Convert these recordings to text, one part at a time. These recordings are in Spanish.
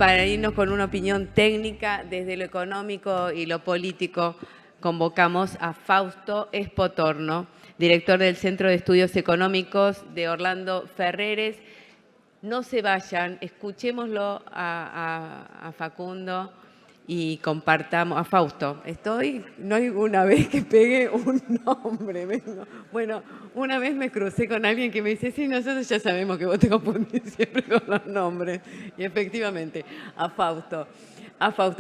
para irnos con una opinión técnica desde lo económico y lo político, convocamos a Fausto Espotorno, director del Centro de Estudios Económicos de Orlando Ferreres. No se vayan, escuchémoslo a Facundo y compartamos. A Fausto, no hay una vez que pegue un nombre. Bueno, una vez me crucé con alguien que me dice, sí, nosotros ya sabemos que vos te confundís siempre con los nombres. Y efectivamente, a Fausto.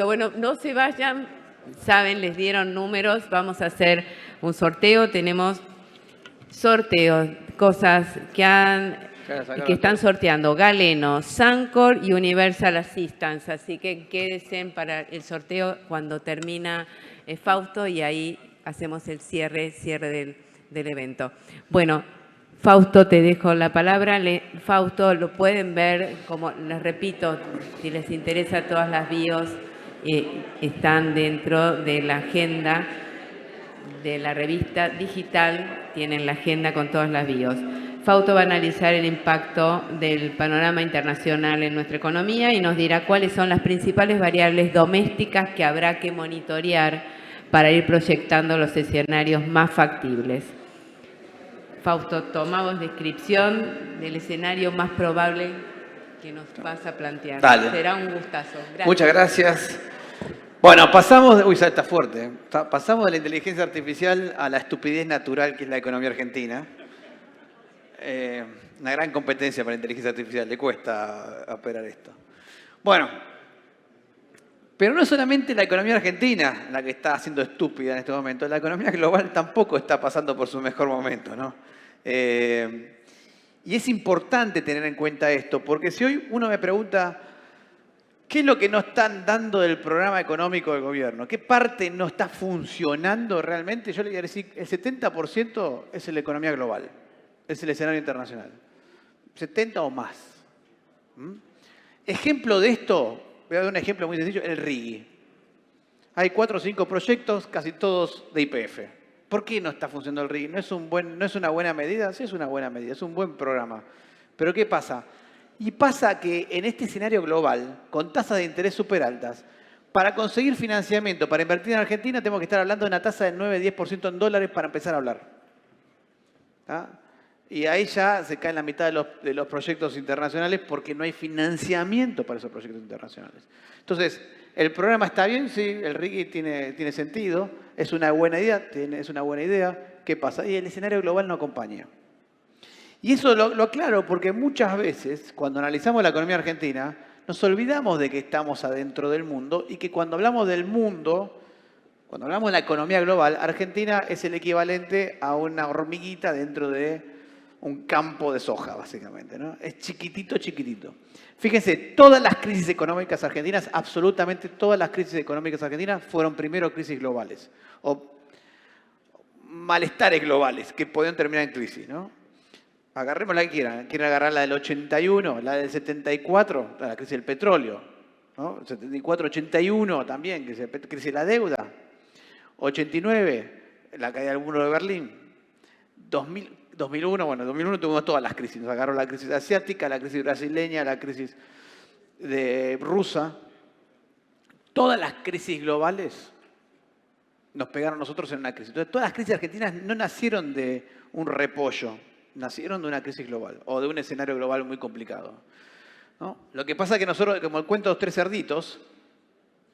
Bueno, no se vayan, saben, les dieron números, vamos a hacer un sorteo, tenemos sorteos, cosas que están sorteando: Galeno, Sancor y Universal Assistance. Así que quédense para el sorteo cuando termina Fausto y ahí hacemos el cierre del evento. Bueno, Fausto, te dejo la palabra. Fausto, lo pueden ver, como les repito, si les interesa, todas las bios están dentro de la agenda de la revista digital, tienen la agenda con todas las bios. Fausto va a analizar el impacto del panorama internacional en nuestra economía y nos dirá cuáles son las principales variables domésticas que habrá que monitorear para ir proyectando los escenarios más factibles. Fausto, tomamos descripción del escenario más probable que nos vas a plantear. Dale. Será un gustazo. Gracias. Muchas gracias. Bueno, pasamos... Uy, está fuerte. Pasamos de la inteligencia artificial a la estupidez natural que es la economía argentina. Una gran competencia para la inteligencia artificial, le cuesta operar esto. Bueno, pero no es solamente la economía argentina la que está siendo estúpida en este momento, la economía global tampoco está pasando por su mejor momento, ¿no? Y es importante tener en cuenta esto, porque si hoy uno me pregunta qué es lo que no están dando del programa económico del gobierno, qué parte no está funcionando realmente, yo le voy a decir, el 70% es la economía global. Es el escenario internacional. 70 o más. Ejemplo de esto, voy a dar un ejemplo muy sencillo, el RIGI. Hay 4 o 5 proyectos, casi todos de YPF. ¿Por qué no está funcionando el RIGI? ¿No es una buena medida? Sí, es una buena medida, es un buen programa. Pero ¿qué pasa? Y pasa que en este escenario global, con tasas de interés súper altas, para conseguir financiamiento, para invertir en Argentina, tenemos que estar hablando de una tasa del 9-10% en dólares para empezar a hablar. ¿Ah? Y ahí ya se cae en la mitad de los proyectos internacionales porque no hay financiamiento para esos proyectos internacionales. Entonces, ¿el programa está bien? Sí, el RIGI tiene sentido, es una buena idea, ¿qué pasa? Y el escenario global no acompaña. Y eso lo aclaro porque muchas veces, cuando analizamos la economía argentina, nos olvidamos de que estamos adentro del mundo y que cuando hablamos del mundo, cuando hablamos de la economía global, Argentina es el equivalente a una hormiguita dentro de un campo de soja, básicamente, ¿no? Es chiquitito, chiquitito. Fíjense, todas las crisis económicas argentinas, absolutamente todas las crisis económicas argentinas fueron primero crisis globales o malestares globales que podían terminar en crisis, ¿no? Agarremos la que quieran. Quieren agarrar la del 81, la del 74, la crisis del petróleo, ¿no? 74-81 también, crisis de la deuda. 89, la caída del muro de Berlín. 2001, bueno, en 2001 tuvimos todas las crisis. Nos agarró la crisis asiática, la crisis brasileña, la crisis rusa. Todas las crisis globales nos pegaron nosotros en una crisis. Entonces, todas las crisis argentinas no nacieron de un repollo, nacieron de una crisis global o de un escenario global muy complicado, ¿no? Lo que pasa es que nosotros, como el cuento de los 3 cerditos,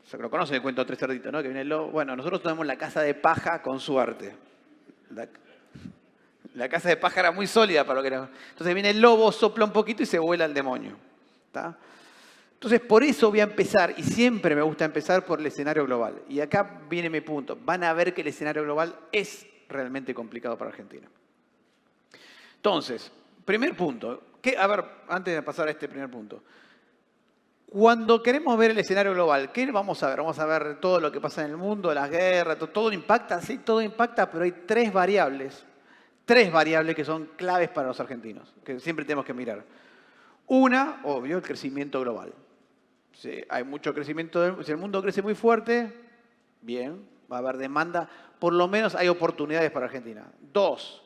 se lo conocen el cuento de los 3 cerditos, ¿no? Que viene el lobo. Bueno, nosotros tenemos la casa de paja con suerte. La casa de paja era muy sólida para lo que era. Entonces viene el lobo, sopla un poquito y se vuela el demonio. ¿Está? Entonces por eso voy a empezar, y siempre me gusta empezar por el escenario global. Y acá viene mi punto. Van a ver que el escenario global es realmente complicado para Argentina. Entonces, primer punto. A ver, antes de pasar a este primer punto. Cuando queremos ver el escenario global, ¿qué vamos a ver? Vamos a ver todo lo que pasa en el mundo, las guerras, todo impacta, sí, todo impacta, pero hay 3 variables que son claves para los argentinos, que siempre tenemos que mirar. Una, obvio, el crecimiento global. Si hay mucho crecimiento, si el mundo crece muy fuerte, bien, va a haber demanda, por lo menos hay oportunidades para Argentina. 2,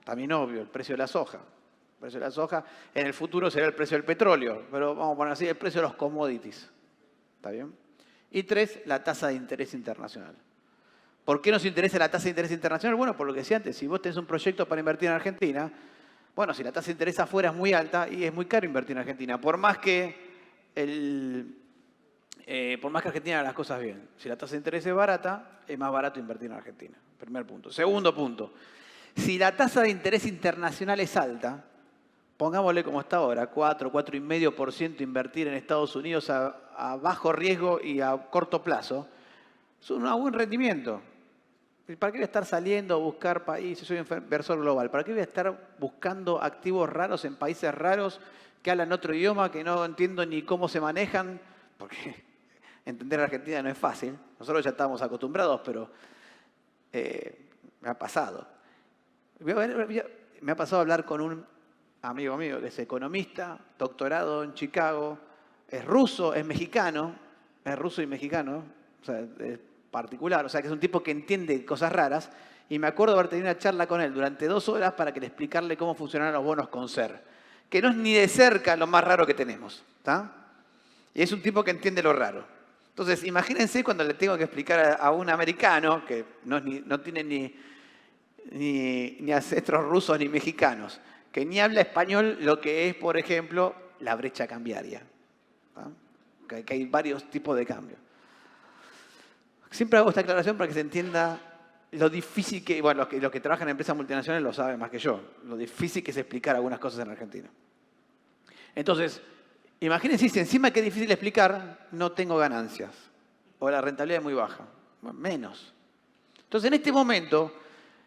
también obvio, el precio de la soja. precio de la soja. En el futuro será el precio del petróleo, pero vamos a poner así, el precio de los commodities. ¿Está bien? Y 3, la tasa de interés internacional. ¿Por qué nos interesa la tasa de interés internacional? Bueno, por lo que decía antes, si vos tenés un proyecto para invertir en Argentina, bueno, si la tasa de interés afuera es muy alta y es muy caro invertir en Argentina, por más que Argentina haga las cosas bien. Si la tasa de interés es barata, es más barato invertir en Argentina. Primer punto. Segundo punto. Si la tasa de interés internacional es alta, pongámosle como está ahora, 4,5% invertir en Estados Unidos a bajo riesgo y a corto plazo, es un buen rendimiento. ¿Para qué voy a estar saliendo a buscar países? Soy inversor global. ¿Para qué voy a estar buscando activos raros en países raros que hablan otro idioma, que no entiendo ni cómo se manejan? Porque entender Argentina no es fácil. Nosotros ya estamos acostumbrados, pero me ha pasado. Me ha pasado a hablar con un amigo mío que es economista, doctorado en Chicago, es ruso, es mexicano, es ruso y mexicano, o sea, es particular, o sea, que es un tipo que entiende cosas raras, y me acuerdo de haber tenido una charla con él durante 2 horas para que le explicarle cómo funcionan los bonos Concer, que no es ni de cerca lo más raro que tenemos, ¿está? Y es un tipo que entiende lo raro. Entonces, imagínense cuando le tengo que explicar a un americano, que no tiene ni ancestros rusos ni mexicanos, que ni habla español, lo que es, por ejemplo, la brecha cambiaria. ¿Ah? Que hay varios tipos de cambio. Siempre hago esta aclaración para que se entienda lo difícil que, bueno, los que trabajan en empresas multinacionales lo saben más que yo, lo difícil que es explicar algunas cosas en Argentina. Entonces, imagínense si encima que es difícil explicar, no tengo ganancias, o la rentabilidad es muy baja, bueno, menos. Entonces, en este momento,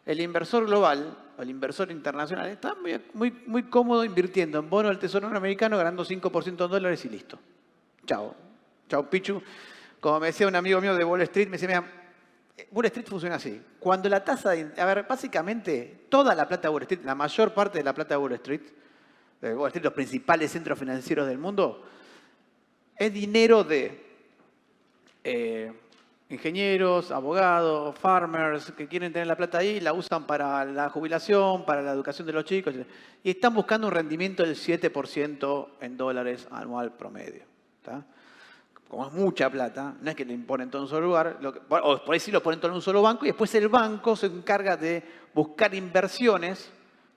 el inversor global, o el inversor internacional, está muy cómodo invirtiendo en bonos del Tesoro americano, ganando 5% en dólares y listo. Chao. Chao, Pichu. Como me decía un amigo mío de Wall Street, me decía, mira, Wall Street funciona así. Cuando la tasa de... A ver, básicamente, toda la plata de Wall Street, la mayor parte de la plata de Wall Street, los principales centros financieros del mundo, es dinero de ingenieros, abogados, farmers, que quieren tener la plata ahí, la usan para la jubilación, para la educación de los chicos, y están buscando un rendimiento del 7% en dólares anual promedio. ¿Está? Como es mucha plata, no es que le imponen todo en un solo lugar, o por ahí sí lo ponen todo en un solo banco, y después el banco se encarga de buscar inversiones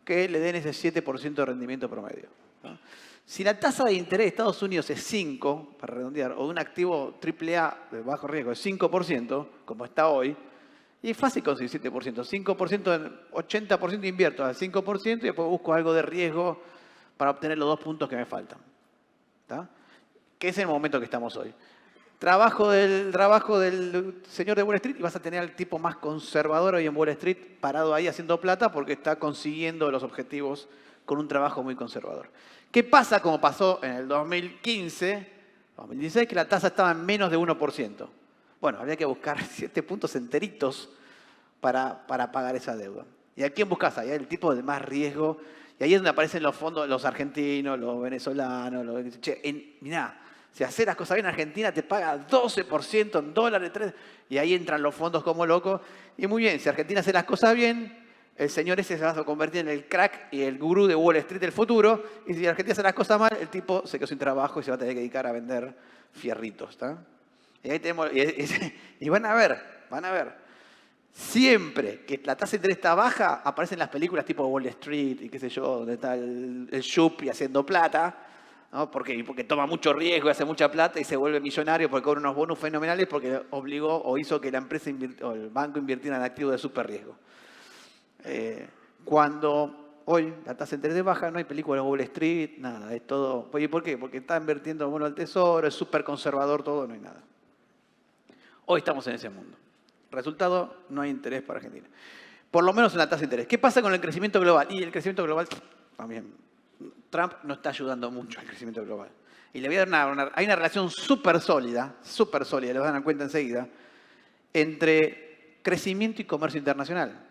que le den ese 7% de rendimiento promedio. ¿No? Si la tasa de interés de Estados Unidos es 5, para redondear, o de un activo AAA de bajo riesgo es 5%, como está hoy, y es fácil conseguir 7%. 5%, 80% invierto al 5% y después busco algo de riesgo para obtener los 2 puntos que me faltan. ¿Está? Que es el momento que estamos hoy. Trabajo del señor de Wall Street y vas a tener al tipo más conservador hoy en Wall Street parado ahí haciendo plata porque está consiguiendo los objetivos con un trabajo muy conservador. ¿Qué pasa como pasó en el 2015, 2016, que la tasa estaba en menos de 1%? Bueno, había que buscar 7 puntos enteritos para pagar esa deuda. ¿Y a quién buscas? Ahí el tipo de más riesgo. Y ahí es donde aparecen los fondos, los argentinos, los venezolanos. Mirá, si haces las cosas bien en Argentina te paga 12% en dólares, 3%, y ahí entran los fondos como locos. Y muy bien, si Argentina hace las cosas bien, el señor ese se va a convertir en el crack y el gurú de Wall Street del futuro. Y si Argentina hace las cosas mal, el tipo se quedó sin trabajo y se va a tener que dedicar a vender fierritos. ¿Está? Y ahí tenemos, y van a ver. Siempre que la tasa de interés está baja, aparecen las películas tipo Wall Street y qué sé yo, donde está el Yuppie haciendo plata, ¿no? Porque toma mucho riesgo y hace mucha plata y se vuelve millonario porque cobra unos bonus fenomenales porque obligó o hizo que la empresa o el banco invirtiera en activos de super riesgo. Cuando hoy la tasa de interés es baja, no hay películas de Wall Street, nada, es todo. ¿Y por qué? Porque está invirtiendo en bonos del tesoro, es súper conservador todo, no hay nada. Hoy estamos en ese mundo. Resultado, no hay interés para Argentina. Por lo menos en la tasa de interés. ¿Qué pasa con el crecimiento global? Y el crecimiento global también. Trump no está ayudando mucho al crecimiento global. Y le voy a dar hay una relación súper sólida, les van a dar cuenta enseguida, entre crecimiento y comercio internacional.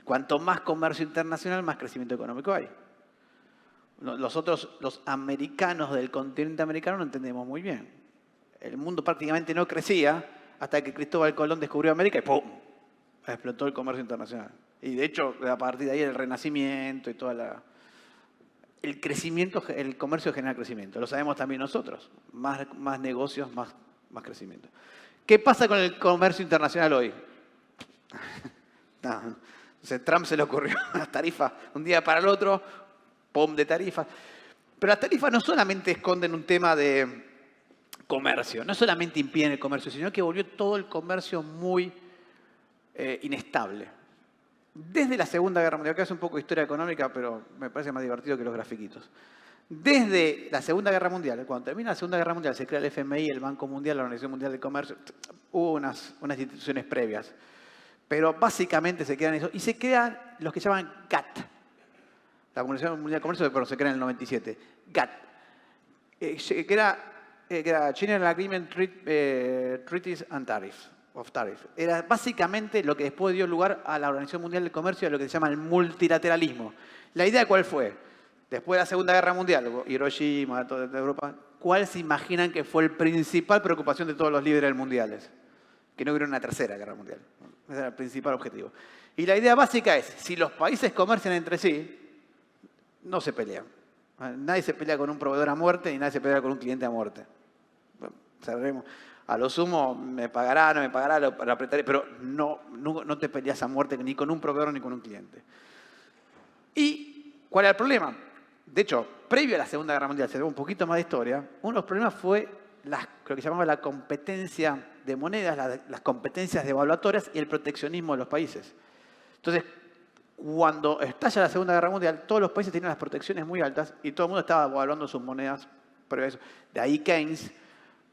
Cuanto más comercio internacional, más crecimiento económico hay. Los americanos del continente americano no entendemos muy bien. El mundo prácticamente no crecía hasta que Cristóbal Colón descubrió América y ¡pum! Explotó el comercio internacional. Y de hecho, a partir de ahí el Renacimiento y toda el crecimiento, el comercio genera crecimiento. Lo sabemos también nosotros. Más negocios, más crecimiento. ¿Qué pasa con el comercio internacional hoy? Nada. Entonces, Trump se le ocurrió las tarifas un día para el otro, ¡pum!, de tarifas. Pero las tarifas no solamente esconden un tema de comercio, no solamente impiden el comercio, sino que volvió todo el comercio muy inestable. Desde la Segunda Guerra Mundial, acá es un poco de historia económica, pero me parece más divertido que los grafiquitos. Desde la Segunda Guerra Mundial, cuando termina la Segunda Guerra Mundial, se crea el FMI, el Banco Mundial, la Organización Mundial del Comercio, hubo unas instituciones previas. Pero básicamente se quedan eso. Y se crean los que llaman GATT. La Organización Mundial del Comercio, pero se crea en el 97. GATT. Que era General Agreement Treaties and Tariffs. Era básicamente lo que después dio lugar a la Organización Mundial del Comercio, a lo que se llama el multilateralismo. ¿La idea cuál fue? Después de la Segunda Guerra Mundial, Hiroshima, toda Europa, ¿cuál se imaginan que fue la principal preocupación de todos los líderes mundiales? Que no hubiera una tercera guerra mundial. Ese era el principal objetivo. Y la idea básica es, si los países comercian entre sí, no se pelean. Nadie se pelea con un proveedor a muerte y nadie se pelea con un cliente a muerte. Bueno, sabremos. A lo sumo me pagará, no me pagará, lo apretaré, pero no te peleas a muerte ni con un proveedor ni con un cliente. ¿Y cuál era el problema? De hecho, previo a la Segunda Guerra Mundial, se ve un poquito más de historia, uno de los problemas fue lo que llamaba la competencia de monedas, las competencias devaluatorias y el proteccionismo de los países. Entonces, cuando estalla la Segunda Guerra Mundial, todos los países tenían las protecciones muy altas y todo el mundo estaba devaluando sus monedas previo a eso. De ahí Keynes,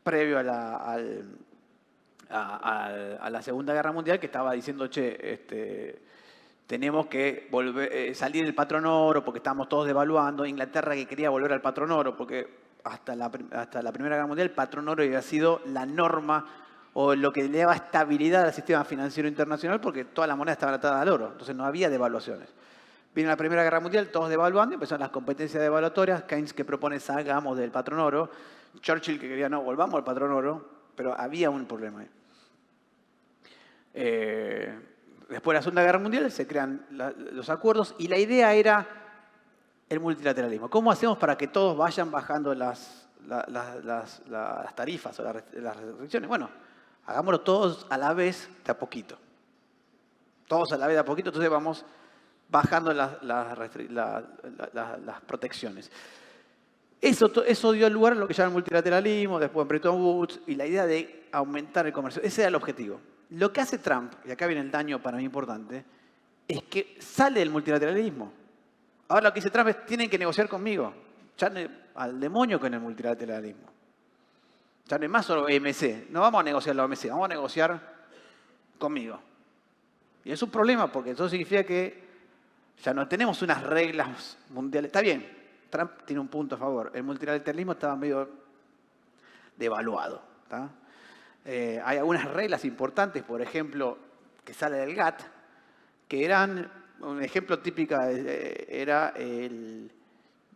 previo a la Segunda Guerra Mundial, que estaba diciendo, che, tenemos que salir del patrón oro porque estábamos todos devaluando. Inglaterra que quería volver al patrón oro porque hasta la Primera Guerra Mundial el patrón oro había sido la norma o lo que le daba estabilidad al sistema financiero internacional porque todas las monedas estaban atadas al oro. Entonces no había devaluaciones. Viene la Primera Guerra Mundial, todos devaluando, empezaron las competencias devaluatorias. Keynes que propone salgamos del patrón oro. Churchill que quería no, volvamos al patrón oro, pero había un problema ahí. Después de la Segunda Guerra Mundial se crean los acuerdos y la idea era el multilateralismo. ¿Cómo hacemos para que todos vayan bajando las tarifas o las restricciones? Bueno, hagámoslo todos a la vez de a poquito. Todos a la vez de a poquito, entonces vamos bajando las protecciones. Eso dio lugar a lo que llaman multilateralismo, después en Bretton Woods, y la idea de aumentar el comercio. Ese era el objetivo. Lo que hace Trump, y acá viene el daño para mí importante, es que sale del multilateralismo. Ahora lo que dice Trump es, tienen que negociar conmigo. Echarle al demonio con el multilateralismo. Ya no es más solo OMC. No vamos a negociar la OMC, vamos a negociar conmigo. Y es un problema porque eso significa que ya no tenemos unas reglas mundiales. Está bien. Trump tiene un punto a favor. El multilateralismo estaba medio devaluado. Hay algunas reglas importantes, por ejemplo, que sale del GATT, que eran, un ejemplo típico era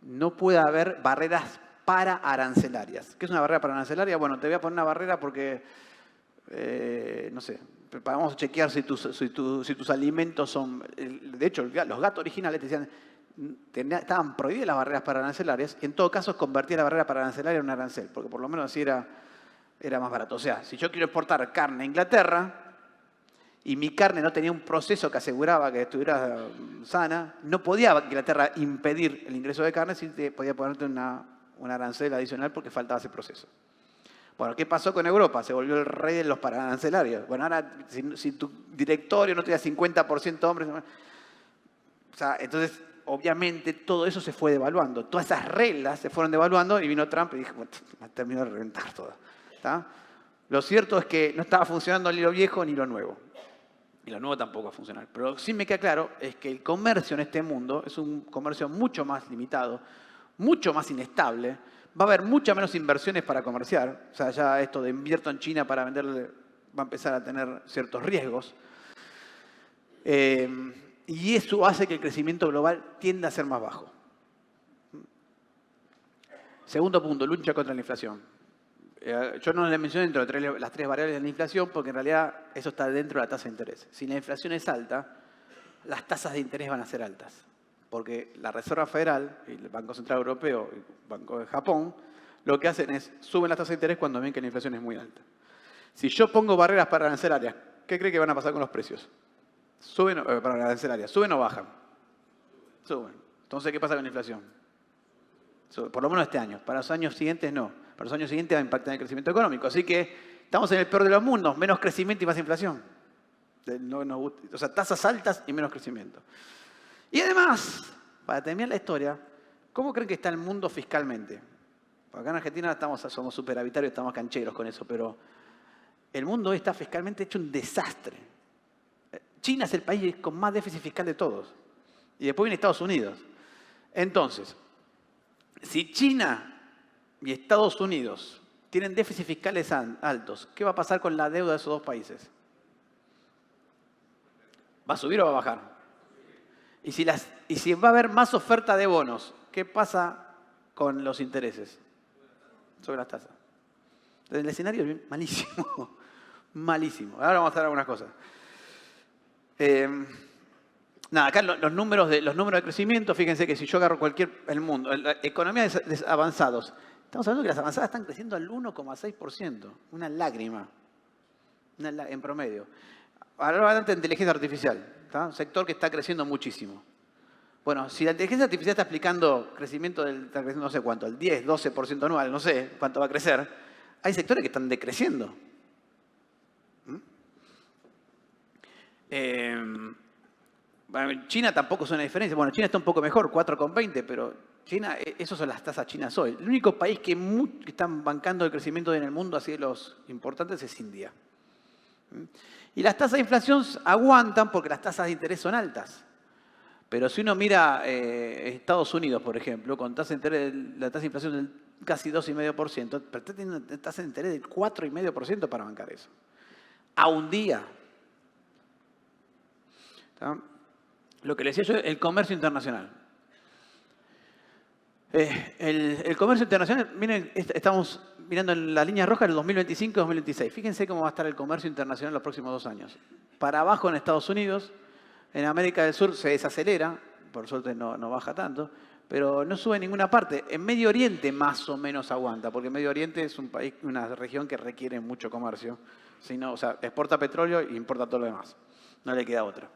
no puede haber barreras pararancelarias. ¿Qué es una barrera paraarancelaria? Bueno, te voy a poner una barrera porque, no sé, vamos a chequear si tus alimentos son... De hecho, los GATT originales te decían... Estaban prohibidas las barreras pararancelarias y en todo caso convertía la barrera paraarancelaria en un arancel, porque por lo menos así era más barato. O sea, si yo quiero exportar carne a Inglaterra y mi carne no tenía un proceso que aseguraba que estuviera sana, no podía Inglaterra impedir el ingreso de carne, sí podía ponerte un arancel adicional porque faltaba ese proceso. Bueno, ¿qué pasó con Europa? Se volvió el rey de los pararancelarios. Bueno, ahora si tu directorio no tenía 50% hombres... O sea, entonces... Obviamente todo eso se fue devaluando. Todas esas reglas se fueron devaluando y vino Trump y dijo, bueno, terminó de reventar todo. ¿Está? Lo cierto es que no estaba funcionando ni lo viejo ni lo nuevo. Y lo nuevo tampoco va a funcionar. Pero lo que sí me queda claro es que el comercio en este mundo es un comercio mucho más limitado, mucho más inestable. Va a haber muchas menos inversiones para comerciar. O sea, ya esto de invierto en China para venderle va a empezar a tener ciertos riesgos. Y eso hace que el crecimiento global tienda a ser más bajo. Segundo punto, lucha contra la inflación. Yo no le mencioné dentro de las tres variables de la inflación porque en realidad eso está dentro de la tasa de interés. Si la inflación es alta, las tasas de interés van a ser altas. Porque la Reserva Federal, y el Banco Central Europeo y el Banco de Japón, lo que hacen es suben las tasas de interés cuando ven que la inflación es muy alta. Si yo pongo barreras para arancelarias, ¿qué cree que van a pasar con los precios? Para arancelarias, ¿suben o bajan? Suben. Entonces, ¿qué pasa con la inflación? Por lo menos este año. Para los años siguientes no. Para los años siguientes va a impactar en el crecimiento económico. Así que estamos en el peor de los mundos, menos crecimiento y más inflación. O sea, tasas altas y menos crecimiento. Y además, para terminar la historia, ¿cómo creen que está el mundo fiscalmente? Acá en Argentina somos superavitarios, estamos cancheros con eso, pero el mundo hoy está fiscalmente hecho un desastre. China es el país con más déficit fiscal de todos. Y después viene Estados Unidos. Entonces, si China y Estados Unidos tienen déficits fiscales altos, ¿qué va a pasar con la deuda de esos dos países? ¿Va a subir o va a bajar? Y si va a haber más oferta de bonos, ¿qué pasa con los intereses? Sobre las tasas. Entonces, el escenario es malísimo. Malísimo. Ahora vamos a hacer algunas cosas. Acá los números de crecimiento, fíjense que si yo agarro el mundo, economías avanzados, estamos hablando que las avanzadas están creciendo al 1,6%. Una lágrima. En promedio. Ahora de inteligencia artificial. ¿Tá? Un sector que está creciendo muchísimo. Bueno, si la inteligencia artificial está explicando crecimiento está creciendo no sé cuánto, el 10, 12% anual, no sé cuánto va a crecer, hay sectores que están decreciendo. China tampoco es una diferencia. Bueno, China está un poco mejor, 4,20, pero China, esas son las tasas chinas hoy. El único país que están bancando el crecimiento en el mundo, así de los importantes, es India. Y las tasas de inflación aguantan porque las tasas de interés son altas. Pero si uno mira Estados Unidos, por ejemplo, con tasa de interés, la tasa de inflación del casi 2,5%, pero está teniendo una tasa de interés del 4,5% para bancar eso. A un día. ¿Está? Lo que les decía yo, el comercio internacional. El comercio internacional, miren, estamos mirando en la línea roja del 2025 y 2026. Fíjense cómo va a estar el comercio internacional en los próximos 2 años. Para abajo en Estados Unidos, en América del Sur se desacelera, por suerte no baja tanto, pero no sube en ninguna parte. En Medio Oriente más o menos aguanta, porque Medio Oriente es un país, una región que requiere mucho comercio. O sea, exporta petróleo e importa todo lo demás. No le queda otra.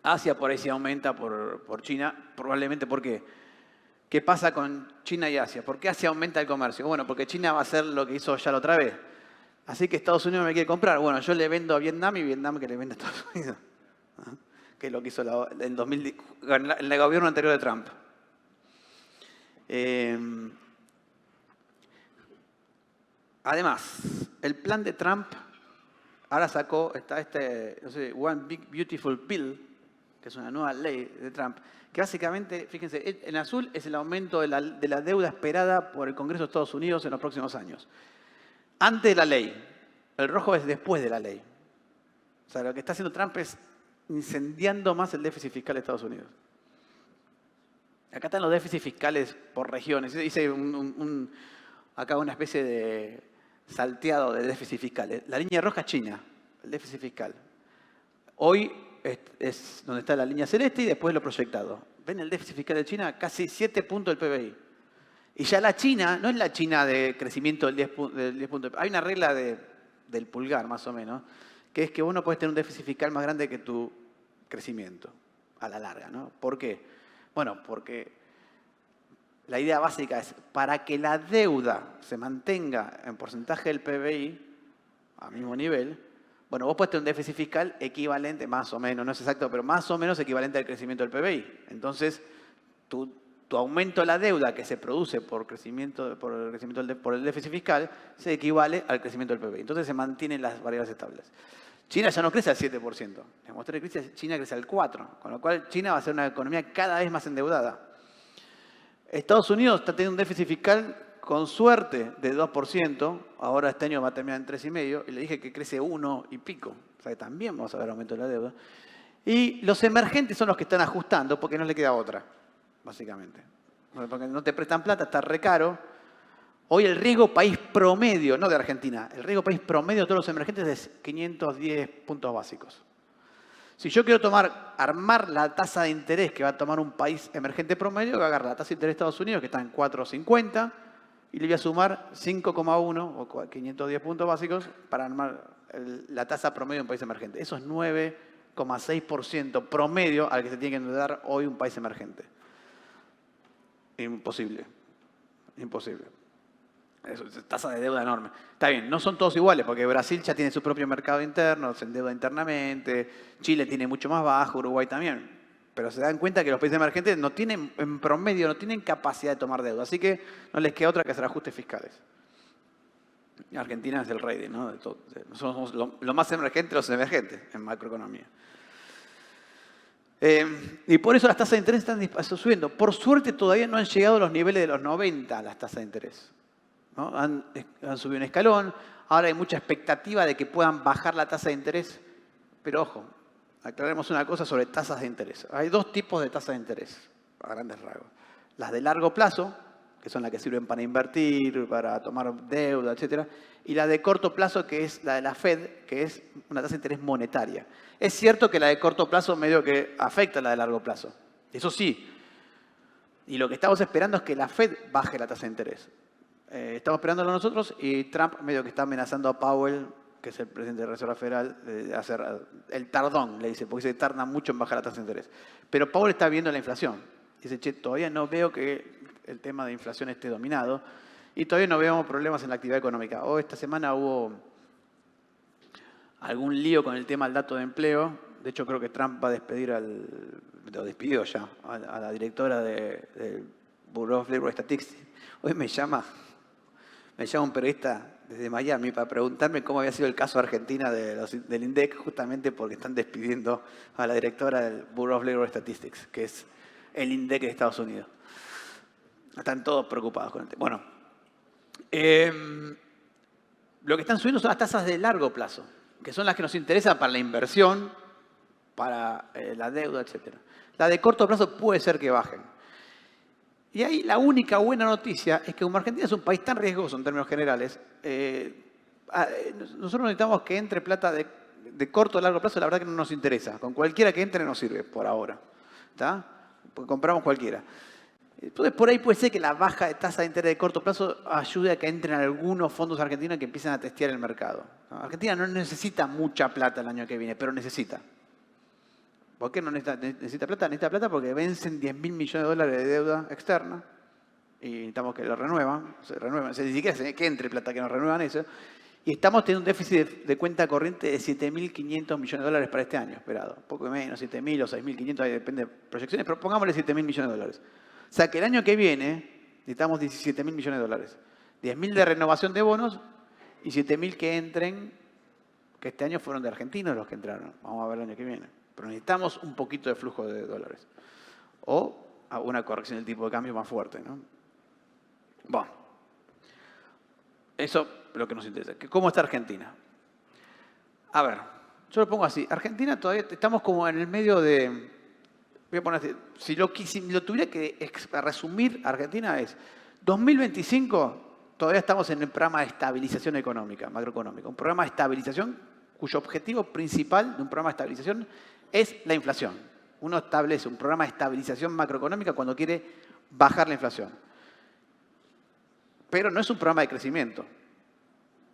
Asia por ahí se aumenta por China, probablemente porque ¿qué pasa con China y Asia? ¿Por qué Asia aumenta el comercio? Bueno, porque China va a hacer lo que hizo ya la otra vez. Así que Estados Unidos me quiere comprar. Bueno, yo le vendo a Vietnam y Vietnam que le vende a Estados Unidos. Que es lo que hizo en el gobierno anterior de Trump. Además, el plan de Trump ahora está One Big Beautiful Bill, que es una nueva ley de Trump, que básicamente, fíjense, en azul es el aumento de la deuda esperada por el Congreso de Estados Unidos en los próximos años. Antes de la ley. El rojo es después de la ley. O sea, lo que está haciendo Trump es incendiando más el déficit fiscal de Estados Unidos. Acá están los déficits fiscales por regiones. Hice acá una especie de salteado de déficit fiscal. La línea roja es China, el déficit fiscal. Hoy es donde está la línea celeste y después lo proyectado. ¿Ven el déficit fiscal de China? Casi 7 puntos del PBI. Y ya la China, no es la China de crecimiento del 10 puntos. Hay una regla del pulgar, más o menos, que es que uno puede tener un déficit fiscal más grande que tu crecimiento, a la larga, ¿no? ¿Por qué? Bueno, porque la idea básica es, para que la deuda se mantenga en porcentaje del PBI, a mismo nivel, bueno, vos puedes tener un déficit fiscal equivalente, más o menos, no es exacto, pero más o menos equivalente al crecimiento del PBI. Entonces, tu aumento de la deuda que se produce por el déficit fiscal se equivale al crecimiento del PBI. Entonces se mantienen las variables estables. China ya no crece al 7%. Les mostré que China crece al 4%, con lo cual China va a ser una economía cada vez más endeudada. Estados Unidos está teniendo un déficit fiscal con suerte de 2%, ahora este año va a terminar en 3,5%, y le dije que crece 1 y pico. O sea que también vamos a ver aumento de la deuda. Y los emergentes son los que están ajustando porque no le queda otra, básicamente. Porque no te prestan plata, está re caro. Hoy el riesgo país promedio, no de Argentina, el riesgo país promedio de todos los emergentes es 510 puntos básicos. Si yo quiero armar la tasa de interés que va a tomar un país emergente promedio, voy a agarrar la tasa de interés de Estados Unidos, que está en 4,50, y le voy a sumar 5,1 o 510 puntos básicos para armar la tasa promedio de un país emergente. Eso es 9,6% promedio al que se tiene que endeudar hoy un país emergente. Imposible. Imposible. Eso es tasa de deuda enorme. Está bien, no son todos iguales, porque Brasil ya tiene su propio mercado interno, se endeuda internamente, Chile tiene mucho más bajo, Uruguay también. Pero se dan cuenta que los países emergentes no tienen, en promedio, no tienen capacidad de tomar deuda. Así que no les queda otra que hacer ajustes fiscales. Argentina es el rey, ¿no? De todo. Somos lo más emergente de los emergentes en macroeconomía. Y por eso las tasas de interés están subiendo. Por suerte todavía no han llegado a los niveles de los 90 las tasas de interés, ¿no? Han subido un escalón, ahora hay mucha expectativa de que puedan bajar la tasa de interés, pero ojo, aclaremos una cosa sobre tasas de interés. Hay dos tipos de tasas de interés, a grandes rasgos. Las de largo plazo, que son las que sirven para invertir, para tomar deuda, etc. Y la de corto plazo, que es la de la Fed, que es una tasa de interés monetaria. Es cierto que la de corto plazo medio que afecta a la de largo plazo, eso sí. Y lo que estamos esperando es que la Fed baje la tasa de interés. Estamos esperándolo nosotros y Trump medio que está amenazando a Powell, que es el presidente de la Reserva Federal, de hacer el tardón, le dice, porque se tarda mucho en bajar la tasa de interés. Pero Powell está viendo la inflación. Dice, che, todavía no veo que el tema de inflación esté dominado y todavía no vemos problemas en la actividad económica. O esta semana hubo algún lío con el tema del dato de empleo. De hecho, creo que Trump va a despedir lo despidió ya, a la directora del Bureau of Labor Statistics. Hoy me llama un periodista desde Miami para preguntarme cómo había sido el caso Argentina del INDEC, justamente porque están despidiendo a la directora del Bureau of Labor Statistics, que es el INDEC de Estados Unidos. Están todos preocupados con el tema. Bueno, lo que están subiendo son las tasas de largo plazo, que son las que nos interesan para la inversión, para la deuda, etc. La de corto plazo puede ser que bajen. Y ahí la única buena noticia es que como Argentina es un país tan riesgoso en términos generales, nosotros necesitamos que entre plata de corto o largo plazo, la verdad que no nos interesa. Con cualquiera que entre nos sirve por ahora. ¿Está? Porque compramos cualquiera. Entonces, por ahí puede ser que la baja de tasa de interés de corto plazo ayude a que entren algunos fondos argentinos que empiecen a testear el mercado. Argentina no necesita mucha plata el año que viene, pero necesita. ¿Por qué no necesita plata? Necesita plata porque vencen 10.000 millones de dólares de deuda externa y necesitamos que lo renuevan. Ni siquiera que entre plata, que nos renuevan eso. Y estamos teniendo un déficit de cuenta corriente de 7.500 millones de dólares para este año, esperado. Un poco menos, 7.000 o 6.500, ahí depende de proyecciones, pero pongámosle 7.000 millones de dólares. O sea que el año que viene necesitamos 17.000 millones de dólares. 10.000 de renovación de bonos y 7.000 que entren, que este año fueron de argentinos los que entraron. Vamos a ver el año que viene. Pero necesitamos un poquito de flujo de dólares. O una corrección del tipo de cambio más fuerte, ¿no? Bueno, eso es lo que nos interesa. ¿Cómo está Argentina? A ver, yo lo pongo así. Argentina todavía estamos como en el medio de... Voy a poner así. Si lo tuviera que resumir, Argentina es 2025, todavía estamos en el programa de estabilización económica, macroeconómica. Un programa de estabilización cuyo objetivo principal de un programa de estabilización es la inflación. Uno establece un programa de estabilización macroeconómica cuando quiere bajar la inflación. Pero no es un programa de crecimiento.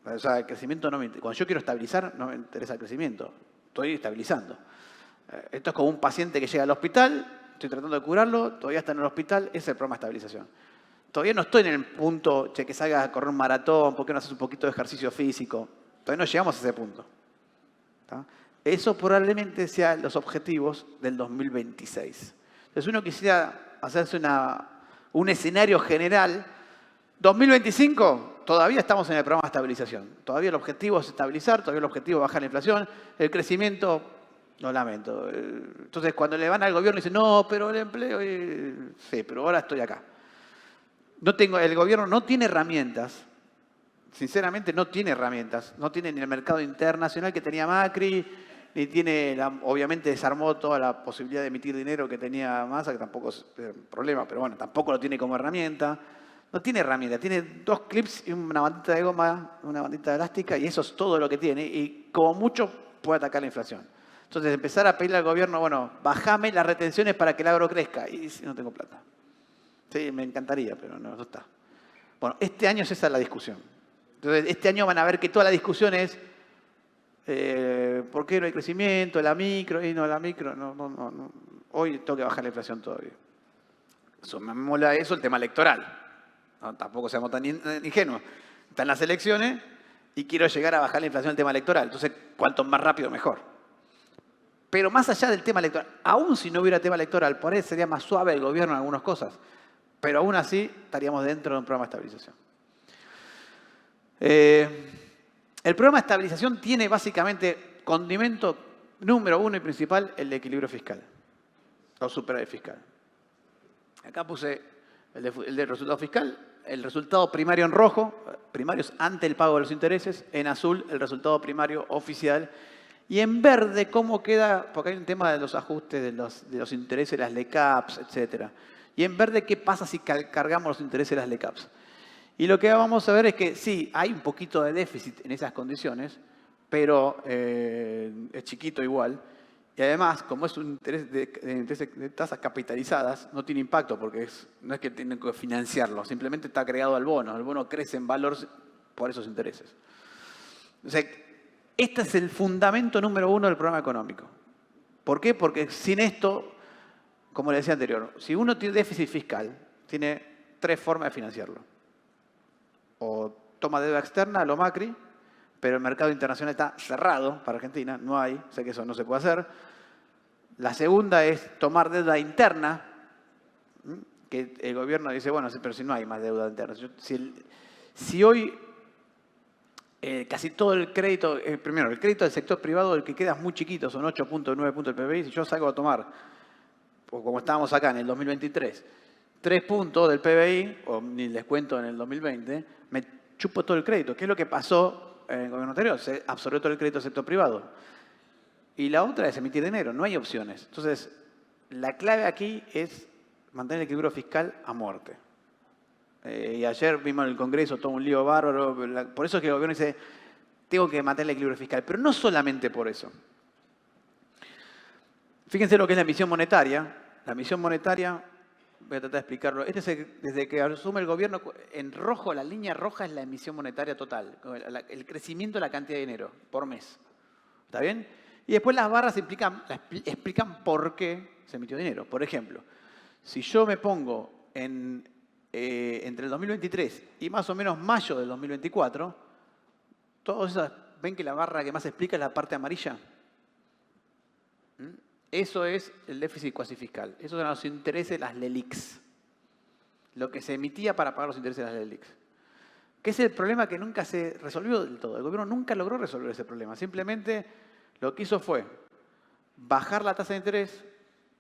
O sea, el crecimiento no me interesa. Cuando yo quiero estabilizar, no me interesa el crecimiento. Estoy estabilizando. Esto es como un paciente que llega al hospital, estoy tratando de curarlo, todavía está en el hospital, ese es el programa de estabilización. Todavía no estoy en el punto que salgas a correr un maratón, ¿por qué no haces un poquito de ejercicio físico? Todavía no llegamos a ese punto. ¿Está? Eso probablemente sean los objetivos del 2026. Entonces uno quisiera hacerse un escenario general. 2025, todavía estamos en el programa de estabilización. Todavía el objetivo es estabilizar, todavía el objetivo es bajar la inflación. El crecimiento, lo lamento. Entonces cuando le van al gobierno y dicen, no, pero el empleo, sí, pero ahora estoy acá. El gobierno no tiene herramientas. Sinceramente no tiene herramientas. No tiene ni el mercado internacional que tenía Macri, ni tiene, obviamente desarmó toda la posibilidad de emitir dinero que tenía Massa, que tampoco es un problema, pero bueno, tampoco lo tiene como herramienta. No tiene herramienta, tiene 2 clips y una bandita de goma, una bandita elástica, y eso es todo lo que tiene. Y como mucho puede atacar la inflación. Entonces empezar a pedirle al gobierno, bueno, bajame las retenciones para que el agro crezca. Y si no tengo plata. Sí, me encantaría, pero no está. Bueno, este año es esa la discusión. Entonces, este año van a ver que toda la discusión es ¿por qué no hay crecimiento? La micro, y no, la micro, no. Hoy tengo que bajar la inflación todavía. Sumémosle a eso el tema electoral. No, tampoco seamos tan ingenuos. Están las elecciones y quiero llegar a bajar la inflación del tema electoral. Entonces, cuanto más rápido, mejor. Pero más allá del tema electoral, aún si no hubiera tema electoral, por ahí sería más suave el gobierno en algunas cosas. Pero aún así estaríamos dentro de un programa de estabilización. El programa de estabilización tiene básicamente condimento número 1 y principal, el de equilibrio fiscal o superávit fiscal. Acá puse el de resultado fiscal, el resultado primario en rojo, primarios ante el pago de los intereses, en azul el resultado primario oficial y en verde cómo queda, porque hay un tema de los ajustes de los intereses, las LECAPs, etc. Y en verde qué pasa si cargamos los intereses de las LECAPs. Y lo que vamos a ver es que sí, hay un poquito de déficit en esas condiciones, pero es chiquito igual. Y además, como es un interés de tasas capitalizadas, no tiene impacto porque no es que tienen que financiarlo, simplemente está agregado al bono. El bono crece en valor por esos intereses. O sea, este es el fundamento número 1 del programa económico. ¿Por qué? Porque sin esto, como le decía anterior, si uno tiene déficit fiscal, tiene 3 formas de financiarlo. O toma deuda externa, lo Macri, pero el mercado internacional está cerrado para Argentina, no hay, sé que eso no se puede hacer. La segunda es tomar deuda interna, que el gobierno dice, bueno, pero si no hay más deuda interna. Si hoy casi todo el crédito, primero, el crédito del sector privado, el que queda es muy chiquito, son 8.9 puntos del PBI, si yo salgo a tomar, o como estábamos acá en el 2023, 3 puntos del PBI, o ni les cuento en el 2020, me chupo todo el crédito. ¿Qué es lo que pasó en el gobierno anterior? Se absorbió todo el crédito del sector privado. Y la otra es emitir dinero, no hay opciones. Entonces, la clave aquí es mantener el equilibrio fiscal a muerte. Y ayer vimos en el Congreso todo un lío bárbaro, por eso es que el gobierno dice, tengo que mantener el equilibrio fiscal, pero no solamente por eso. Fíjense lo que es la emisión monetaria. La emisión monetaria, voy a tratar de explicarlo. Desde que asume el gobierno, en rojo, la línea roja es la emisión monetaria total, el crecimiento de la cantidad de dinero por mes. ¿Está bien? Y después las barras explican por qué se emitió dinero. Por ejemplo, si yo me pongo entre el 2023 y más o menos mayo del 2024, todos esas, ¿ven que la barra que más explica es la parte amarilla? Eso es el déficit cuasi fiscal. Esos son los intereses de las LELIQs. Lo que se emitía para pagar los intereses de las LELIQs. Que es el problema que nunca se resolvió del todo. El gobierno nunca logró resolver ese problema. Simplemente lo que hizo fue bajar la tasa de interés.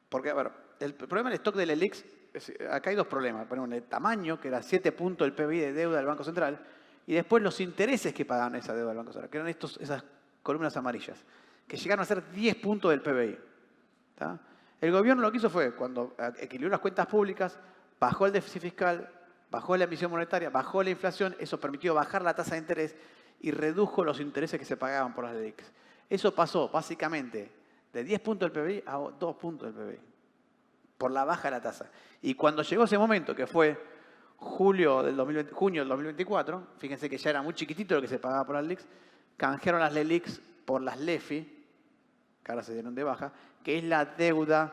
Porque, a ver, el problema del stock de LELIQs, acá hay 2 problemas. Por ejemplo, el tamaño, que era 7 puntos del PBI de deuda del Banco Central, y después los intereses que pagaban esa deuda del Banco Central, que eran esas columnas amarillas, que llegaron a ser 10 puntos del PBI. ¿Tá? El gobierno lo que hizo fue, cuando equilibró las cuentas públicas, bajó el déficit fiscal, bajó la emisión monetaria, bajó la inflación, eso permitió bajar la tasa de interés y redujo los intereses que se pagaban por las LELIQs. Eso pasó básicamente de 10 puntos del PBI a 2 puntos del PBI, por la baja de la tasa. Y cuando llegó ese momento, que fue junio del 2024, fíjense que ya era muy chiquitito lo que se pagaba por las LELIQs, canjearon las LELIQs por las LEFI, que ahora se dieron de baja, que es la deuda,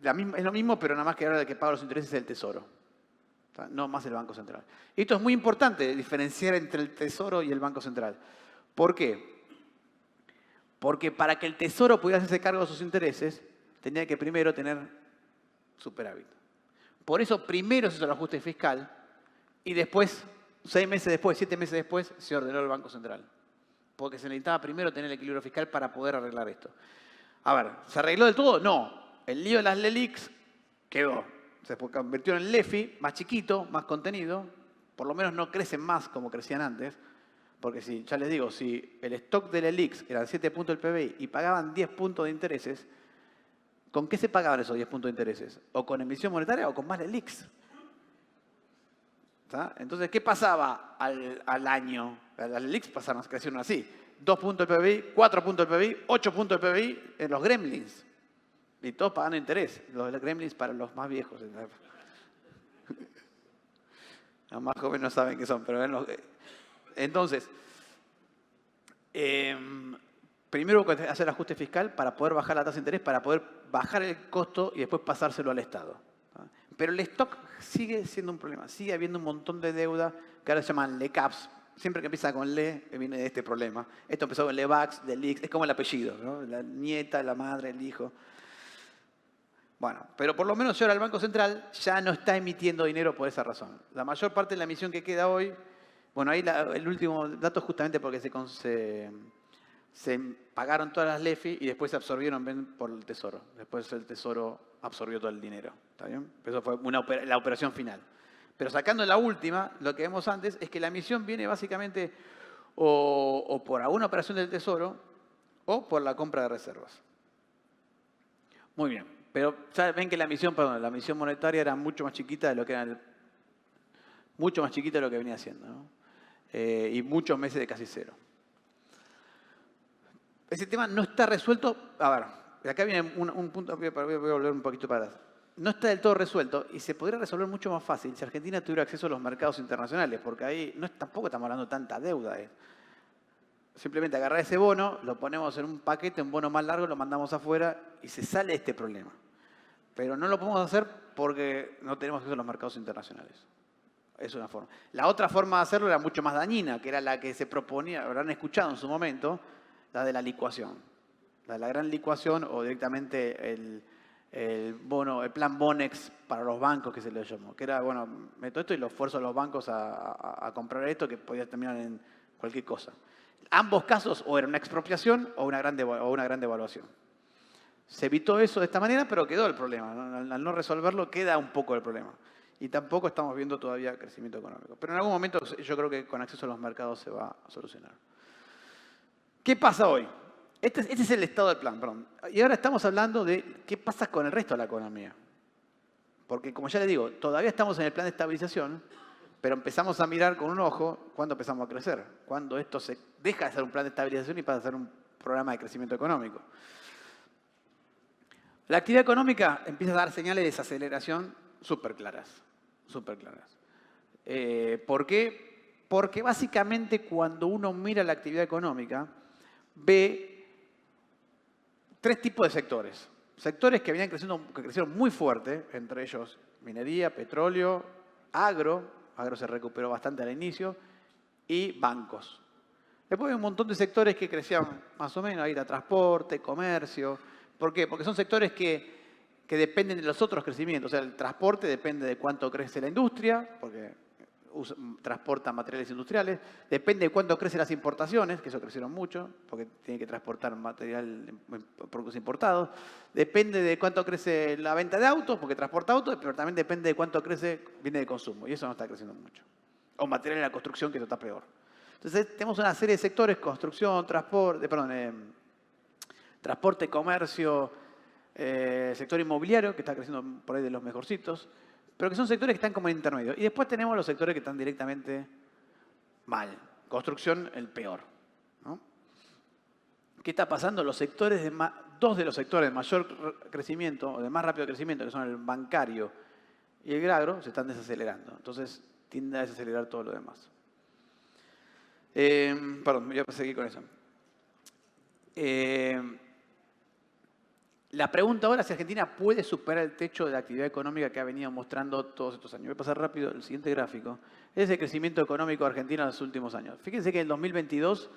es lo mismo, pero nada más que ahora el que paga los intereses es el Tesoro, no más el Banco Central. Y esto es muy importante, diferenciar entre el Tesoro y el Banco Central. ¿Por qué? Porque para que el Tesoro pudiera hacerse cargo de sus intereses, tenía que primero tener superávit. Por eso primero se hizo el ajuste fiscal y después, 6 meses después, 7 meses después, se ordenó el Banco Central. Porque se necesitaba primero tener el equilibrio fiscal para poder arreglar esto. A ver, ¿se arregló del todo? No. El lío de las LELIQs quedó. Se convirtió en LEFI, más chiquito, más contenido. Por lo menos no crecen más como crecían antes. Porque si, ya les digo, si el stock de LELIQs eran 7 puntos del PBI y pagaban 10 puntos de intereses, ¿con qué se pagaban esos 10 puntos de intereses? ¿O con emisión monetaria o con más LELIQs? ¿Está? Entonces, ¿qué pasaba al año? Las LELIQs crecieron así. 2 puntos del PBI, 4 puntos del PBI, 8 puntos del PBI en los gremlins. Y todos pagando interés. Los gremlins para los más viejos. Los más jóvenes no saben qué son, pero entonces, primero hay que hacer el ajuste fiscal para poder bajar la tasa de interés, para poder bajar el costo y después pasárselo al Estado. Pero el stock sigue siendo un problema. Sigue habiendo un montón de deuda que ahora se llaman LECAPs. Siempre que empieza con LE, viene de este problema. Esto empezó con LEVAX, DELIX, es como el apellido, ¿no? La nieta, la madre, el hijo. Bueno, pero por lo menos ahora el Banco Central ya no está emitiendo dinero por esa razón. La mayor parte de la emisión que queda hoy, bueno, ahí el último dato es justamente porque se pagaron todas las LEFI y después se absorbieron por el Tesoro. Después el Tesoro absorbió todo el dinero. ¿Está bien? Eso fue la operación final. Pero sacando la última, lo que vemos antes es que la emisión viene básicamente o por alguna operación del Tesoro o por la compra de reservas. Muy bien. Pero ya ven que la emisión monetaria era mucho más chiquita de lo que era mucho más chiquita de lo que venía haciendo, ¿no? Y muchos meses de casi cero. Ese tema no está resuelto. A ver, acá viene un punto, voy a volver un poquito para atrás. No está del todo resuelto y se podría resolver mucho más fácil si Argentina tuviera acceso a los mercados internacionales, porque ahí tampoco estamos hablando de tanta deuda. Simplemente agarrar ese bono, lo ponemos en un paquete, un bono más largo, lo mandamos afuera y se sale de este problema. Pero no lo podemos hacer porque no tenemos acceso a los mercados internacionales. Es una forma. La otra forma de hacerlo era mucho más dañina, que era la que se proponía, habrán escuchado en su momento, la de la licuación. La de la gran licuación o directamente el plan Bonex para los bancos que se le llamó. Que era, bueno, meto esto y lo esfuerzo a los bancos a comprar esto que podía terminar en cualquier cosa. Ambos casos o era una expropiación o una gran devaluación. Se evitó eso de esta manera, pero quedó el problema, ¿no? Al no resolverlo queda un poco el problema. Y tampoco estamos viendo todavía crecimiento económico. Pero en algún momento yo creo que con acceso a los mercados se va a solucionar. ¿Qué pasa hoy? Este es el estado del plan, perdón. Y ahora estamos hablando de qué pasa con el resto de la economía. Porque, como ya les digo, todavía estamos en el plan de estabilización, pero empezamos a mirar con un ojo cuándo empezamos a crecer. Cuando esto se deja de ser un plan de estabilización y pasa a ser un programa de crecimiento económico. La actividad económica empieza a dar señales de desaceleración súper claras. Súper claras. ¿Por qué? Porque básicamente cuando uno mira la actividad económica, ve tres tipos de sectores. Sectores que crecieron muy fuerte, entre ellos minería, petróleo, agro se recuperó bastante al inicio, y bancos. Después hay un montón de sectores que crecían más o menos, ahí está transporte, comercio. ¿Por qué? Porque son sectores que dependen de los otros crecimientos. O sea, el transporte depende de cuánto crece la industria, porque transporta materiales industriales. Depende de cuánto crecen las importaciones, que eso crecieron mucho, porque tiene que transportar material, productos importados. Depende de cuánto crece la venta de autos, porque transporta autos, pero también depende de cuánto crece bienes de consumo, y eso no está creciendo mucho. O material en la construcción, que eso está peor. Entonces, tenemos una serie de sectores: construcción, transporte, comercio, sector inmobiliario, que está creciendo por ahí de los mejorcitos, pero que son sectores que están como en intermedio. Y después tenemos los sectores que están directamente mal. Construcción, el peor, ¿no? ¿Qué está pasando? Dos de los sectores de mayor crecimiento, o de más rápido crecimiento, que son el bancario y el agro, se están desacelerando. Entonces, tiende a desacelerar todo lo demás. Voy a seguir con eso. La pregunta ahora es si Argentina puede superar el techo de la actividad económica que ha venido mostrando todos estos años. Voy a pasar rápido el siguiente gráfico. Es el crecimiento económico de Argentina en los últimos años. Fíjense que en el 2022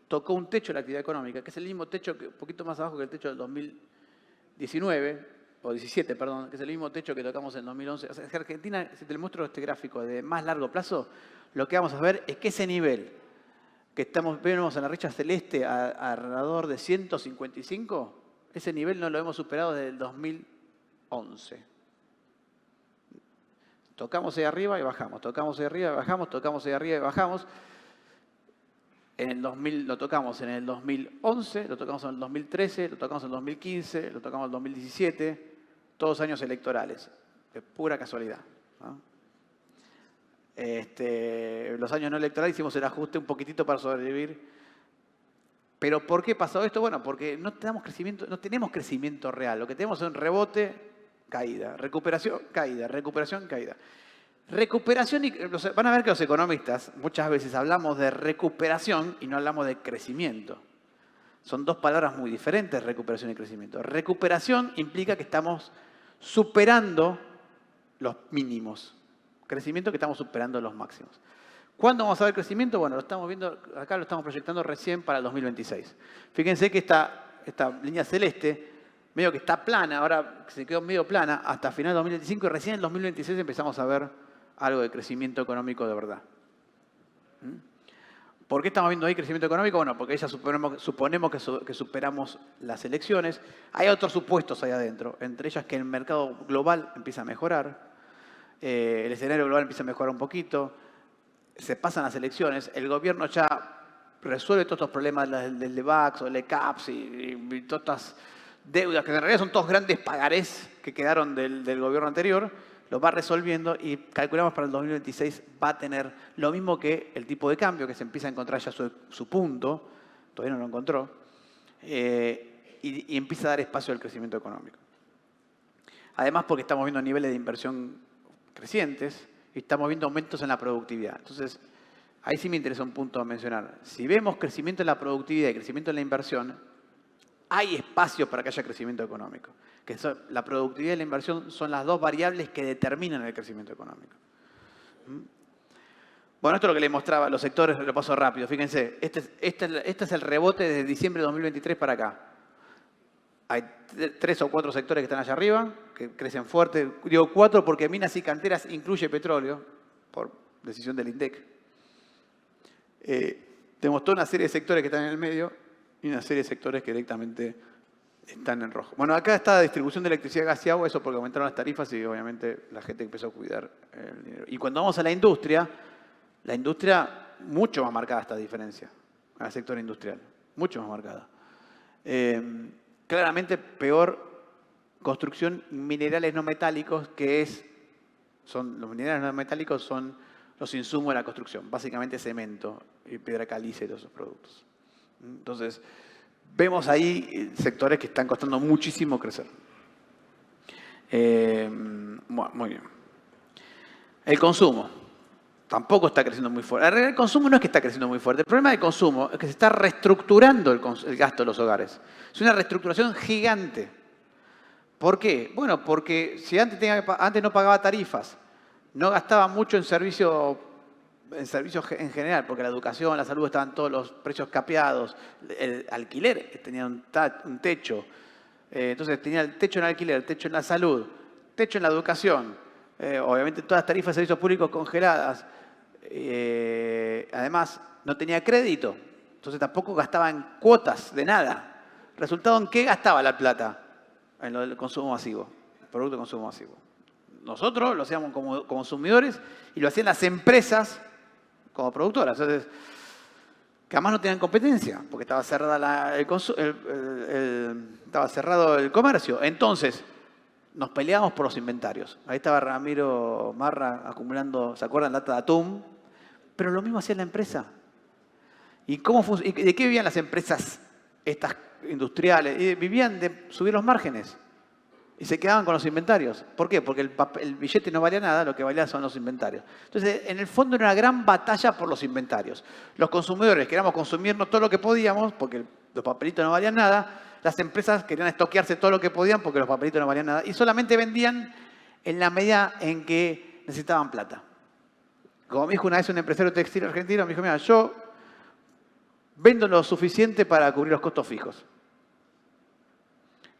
tocó un techo de la actividad económica, que es el mismo techo, un poquito más abajo que el techo del 2019, o 17, perdón, que es el mismo techo que tocamos en el 2011. O sea, que Argentina, si te muestro este gráfico de más largo plazo, lo que vamos a ver es que ese nivel que vemos en la raya celeste alrededor de 155, ese nivel no lo hemos superado desde el 2011. Tocamos ahí arriba y bajamos, tocamos ahí arriba y bajamos, tocamos ahí arriba y bajamos. Lo tocamos en el 2011, lo tocamos en el 2013, lo tocamos en el 2015, lo tocamos en el 2017, todos años electorales, de pura casualidad, ¿no? Los años no electorales hicimos el ajuste un poquitito para sobrevivir ¿Pero por qué pasó esto? Bueno, porque no tenemos crecimiento real. Lo que tenemos es un rebote, caída, recuperación, caída, recuperación, caída. Recuperación, van a ver que los economistas muchas veces hablamos de recuperación y no hablamos de crecimiento. Son dos palabras muy diferentes, recuperación y crecimiento. Recuperación implica que estamos superando los mínimos. Crecimiento que estamos superando los máximos. ¿Cuándo vamos a ver crecimiento? Bueno, lo estamos viendo, acá lo estamos proyectando recién para el 2026. Fíjense que esta línea celeste, medio que está plana, ahora se quedó medio plana, hasta final de 2025 y recién en el 2026 empezamos a ver algo de crecimiento económico de verdad. ¿Por qué estamos viendo ahí crecimiento económico? Bueno, porque ya suponemos que superamos las elecciones. Hay otros supuestos ahí adentro, entre ellas que el mercado global empieza a mejorar, el escenario global empieza a mejorar un poquito, se pasan las elecciones, el gobierno ya resuelve todos estos problemas del DEVAX o el ECAPS y todas estas deudas, que en realidad son todos grandes pagarés que quedaron del gobierno anterior, lo va resolviendo y calculamos para el 2026 va a tener lo mismo que el tipo de cambio, que se empieza a encontrar ya su punto, todavía no lo encontró, y empieza a dar espacio al crecimiento económico. Además, porque estamos viendo niveles de inversión crecientes y estamos viendo aumentos en la productividad. Entonces, ahí sí me interesa un punto a mencionar. Si vemos crecimiento en la productividad y crecimiento en la inversión, hay espacio para que haya crecimiento económico. La productividad y la inversión son las dos variables que determinan el crecimiento económico. Bueno, esto es lo que les mostraba, los sectores, lo paso rápido. Fíjense, este es el rebote desde diciembre de 2023 para acá. Hay 3 o 4 sectores que están allá arriba, que crecen fuerte. Digo 4 porque minas y canteras incluye petróleo, por decisión del INDEC. Tenemos toda una serie de sectores que están en el medio y una serie de sectores que directamente están en rojo. Bueno, acá está la distribución de electricidad, gas y agua, eso porque aumentaron las tarifas y obviamente la gente empezó a cuidar el dinero. Y cuando vamos a la industria mucho más marcada esta diferencia, al sector industrial, mucho más marcada. Claramente peor construcción minerales no metálicos, los minerales no metálicos son los insumos de la construcción, básicamente cemento y piedra caliza y todos esos productos. Entonces, vemos ahí sectores que están costando muchísimo crecer. Muy bien. El consumo tampoco está creciendo muy fuerte. En realidad, el consumo no es que está creciendo muy fuerte. El problema del consumo es que se está reestructurando el gasto de los hogares. Es una reestructuración gigante. ¿Por qué? Bueno, porque si antes no pagaba tarifas, no gastaba mucho en servicios en general, porque la educación, la salud estaban todos los precios capeados, el alquiler tenía un techo, entonces tenía el techo en el alquiler, el techo en la salud, techo en la educación, obviamente todas las tarifas de servicios públicos congeladas, además no tenía crédito, entonces tampoco gastaba en cuotas de nada. ¿Resultado en qué gastaba la plata? En lo del consumo masivo, el producto de consumo masivo. Nosotros lo hacíamos como consumidores y lo hacían las empresas como productoras. Entonces, que además no tenían competencia, porque estaba estaba cerrado el comercio. Entonces, nos peleábamos por los inventarios. Ahí estaba Ramiro Marra acumulando, ¿se acuerdan? Lata de atún. Pero lo mismo hacía la empresa. ¿Y de qué vivían las empresas estas industriales? Vivían de subir los márgenes. Y se quedaban con los inventarios. ¿Por qué? Porque el billete no valía nada, lo que valía son los inventarios. Entonces, en el fondo era una gran batalla por los inventarios. Los consumidores queríamos consumirnos todo lo que podíamos, porque los papelitos no valían nada. Las empresas querían estoquearse todo lo que podían, porque los papelitos no valían nada. Y solamente vendían en la medida en que necesitaban plata. Como me dijo una vez un empresario textil argentino, me dijo, mira, yo vendo lo suficiente para cubrir los costos fijos.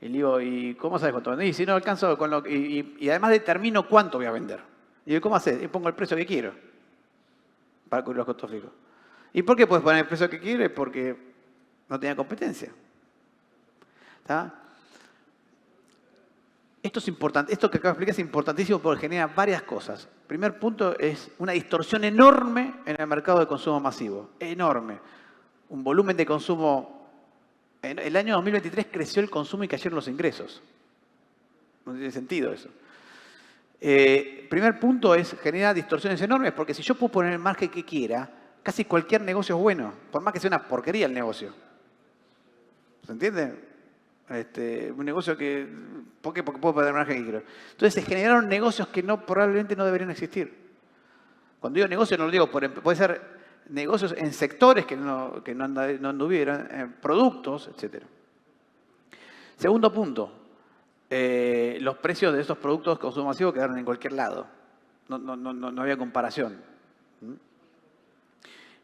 Y le digo, ¿y cómo sabes cuánto vender? Y si no alcanzo con lo y además determino cuánto voy a vender. Y digo, ¿cómo haces? Y pongo el precio que quiero para cubrir los costos fijos. ¿Y por qué puedes poner el precio que quieres? Porque no tenía competencia. ¿Está? Esto es importante, esto que acabo de explicar es importantísimo porque genera varias cosas. El primer punto es una distorsión enorme en el mercado de consumo masivo. Enorme. Un volumen de consumo. En el año 2023 creció el consumo y cayeron los ingresos. No tiene sentido eso. Primer punto es generar distorsiones enormes, porque si yo puedo poner el margen que quiera, casi cualquier negocio es bueno, por más que sea una porquería el negocio. ¿Se entiende? Un negocio que... ¿Por qué? Porque puedo perder margen que quiero. Entonces se generaron negocios que probablemente no deberían existir. Cuando digo negocio no lo digo, puede ser negocios en sectores que no anduvieran, productos, etc. Segundo punto, los precios de esos productos de consumo masivo quedaron en cualquier lado. No había comparación.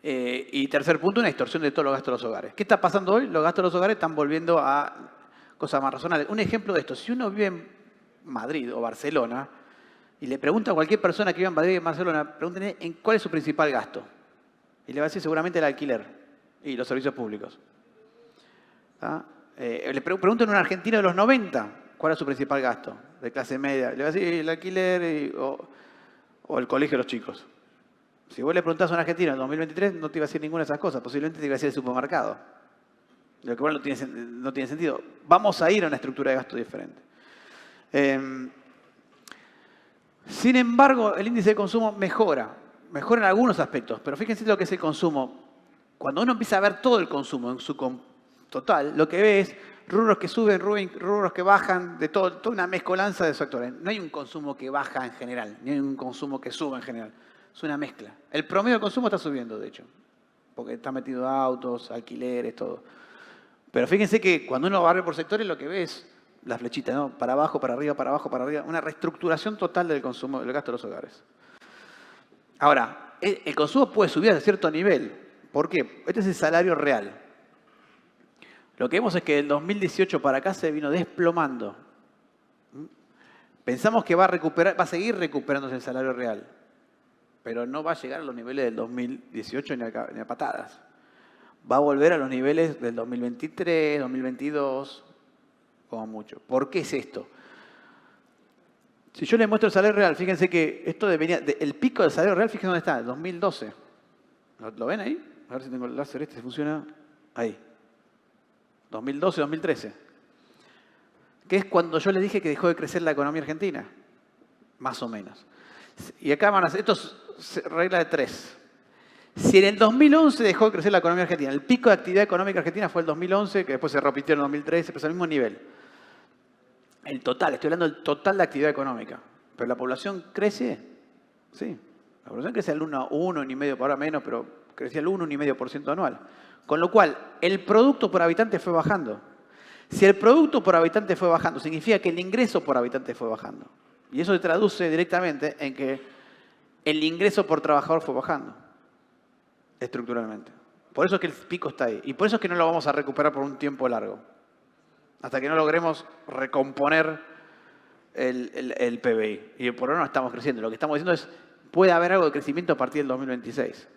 Y tercer punto, una distorsión de todos los gastos de los hogares. ¿Qué está pasando hoy? Los gastos de los hogares están volviendo a cosas más razonables. Un ejemplo de esto, si uno vive en Madrid o Barcelona y le pregunta a cualquier persona que vive en Madrid o en Barcelona, pregúntenle en cuál es su principal gasto. Y le va a decir seguramente el alquiler y los servicios públicos. Le preguntan a un argentino de los 90 cuál es su principal gasto de clase media. Le va a decir el alquiler o el colegio de los chicos. Si vos le preguntás a un argentino en 2023, no te iba a decir ninguna de esas cosas. Posiblemente te iba a decir el supermercado. Lo que bueno no tiene sentido. Vamos a ir a una estructura de gasto diferente. Sin embargo, el índice de consumo mejora. Mejora en algunos aspectos. Pero fíjense lo que es el consumo. Cuando uno empieza a ver todo el consumo en su total, lo que ve es rubros que suben, rubros que bajan, de toda una mezcolanza de sectores. No hay un consumo que baja en general, ni hay un consumo que sube en general. Es una mezcla. El promedio de consumo está subiendo, de hecho, porque está metido autos, alquileres, todo. Pero fíjense que cuando uno barre por sectores, lo que ve es la flechita, ¿no? Para abajo, para arriba, para abajo, para arriba. Una reestructuración total del consumo, del gasto de los hogares. Ahora, el consumo puede subir a cierto nivel. ¿Por qué? Este es el salario real. Lo que vemos es que del 2018 para acá se vino desplomando. Pensamos que va a seguir recuperándose el salario real, pero no va a llegar a los niveles del 2018 ni a patadas. Va a volver a los niveles del 2023, 2022, como mucho. ¿Por qué es esto? Si yo les muestro el salario real, fíjense que esto el pico del salario real, fíjense dónde está, el 2012. ¿Lo ven ahí? A ver si tengo el láser si funciona. Ahí. 2012, 2013. Que es cuando yo les dije que dejó de crecer la economía argentina. Más o menos. Y acá van a hacer, esto es regla de 3. Si en el 2011 dejó de crecer la economía argentina, el pico de actividad económica argentina fue el 2011, que después se repitió en el 2013, pero es al mismo nivel. El total, estoy hablando del total de actividad económica. Pero la población crece, sí. La población crece al 1,5%, ahora menos, pero crecía al 1,5% anual. Con lo cual, el producto por habitante fue bajando. Si el producto por habitante fue bajando, significa que el ingreso por habitante fue bajando. Y eso se traduce directamente en que el ingreso por trabajador fue bajando, estructuralmente. Por eso es que el pico está ahí. Y por eso es que no lo vamos a recuperar por un tiempo largo. Hasta que no logremos recomponer el PBI. Y por ahora no estamos creciendo. Lo que estamos diciendo es, puede haber algo de crecimiento a partir del 2026.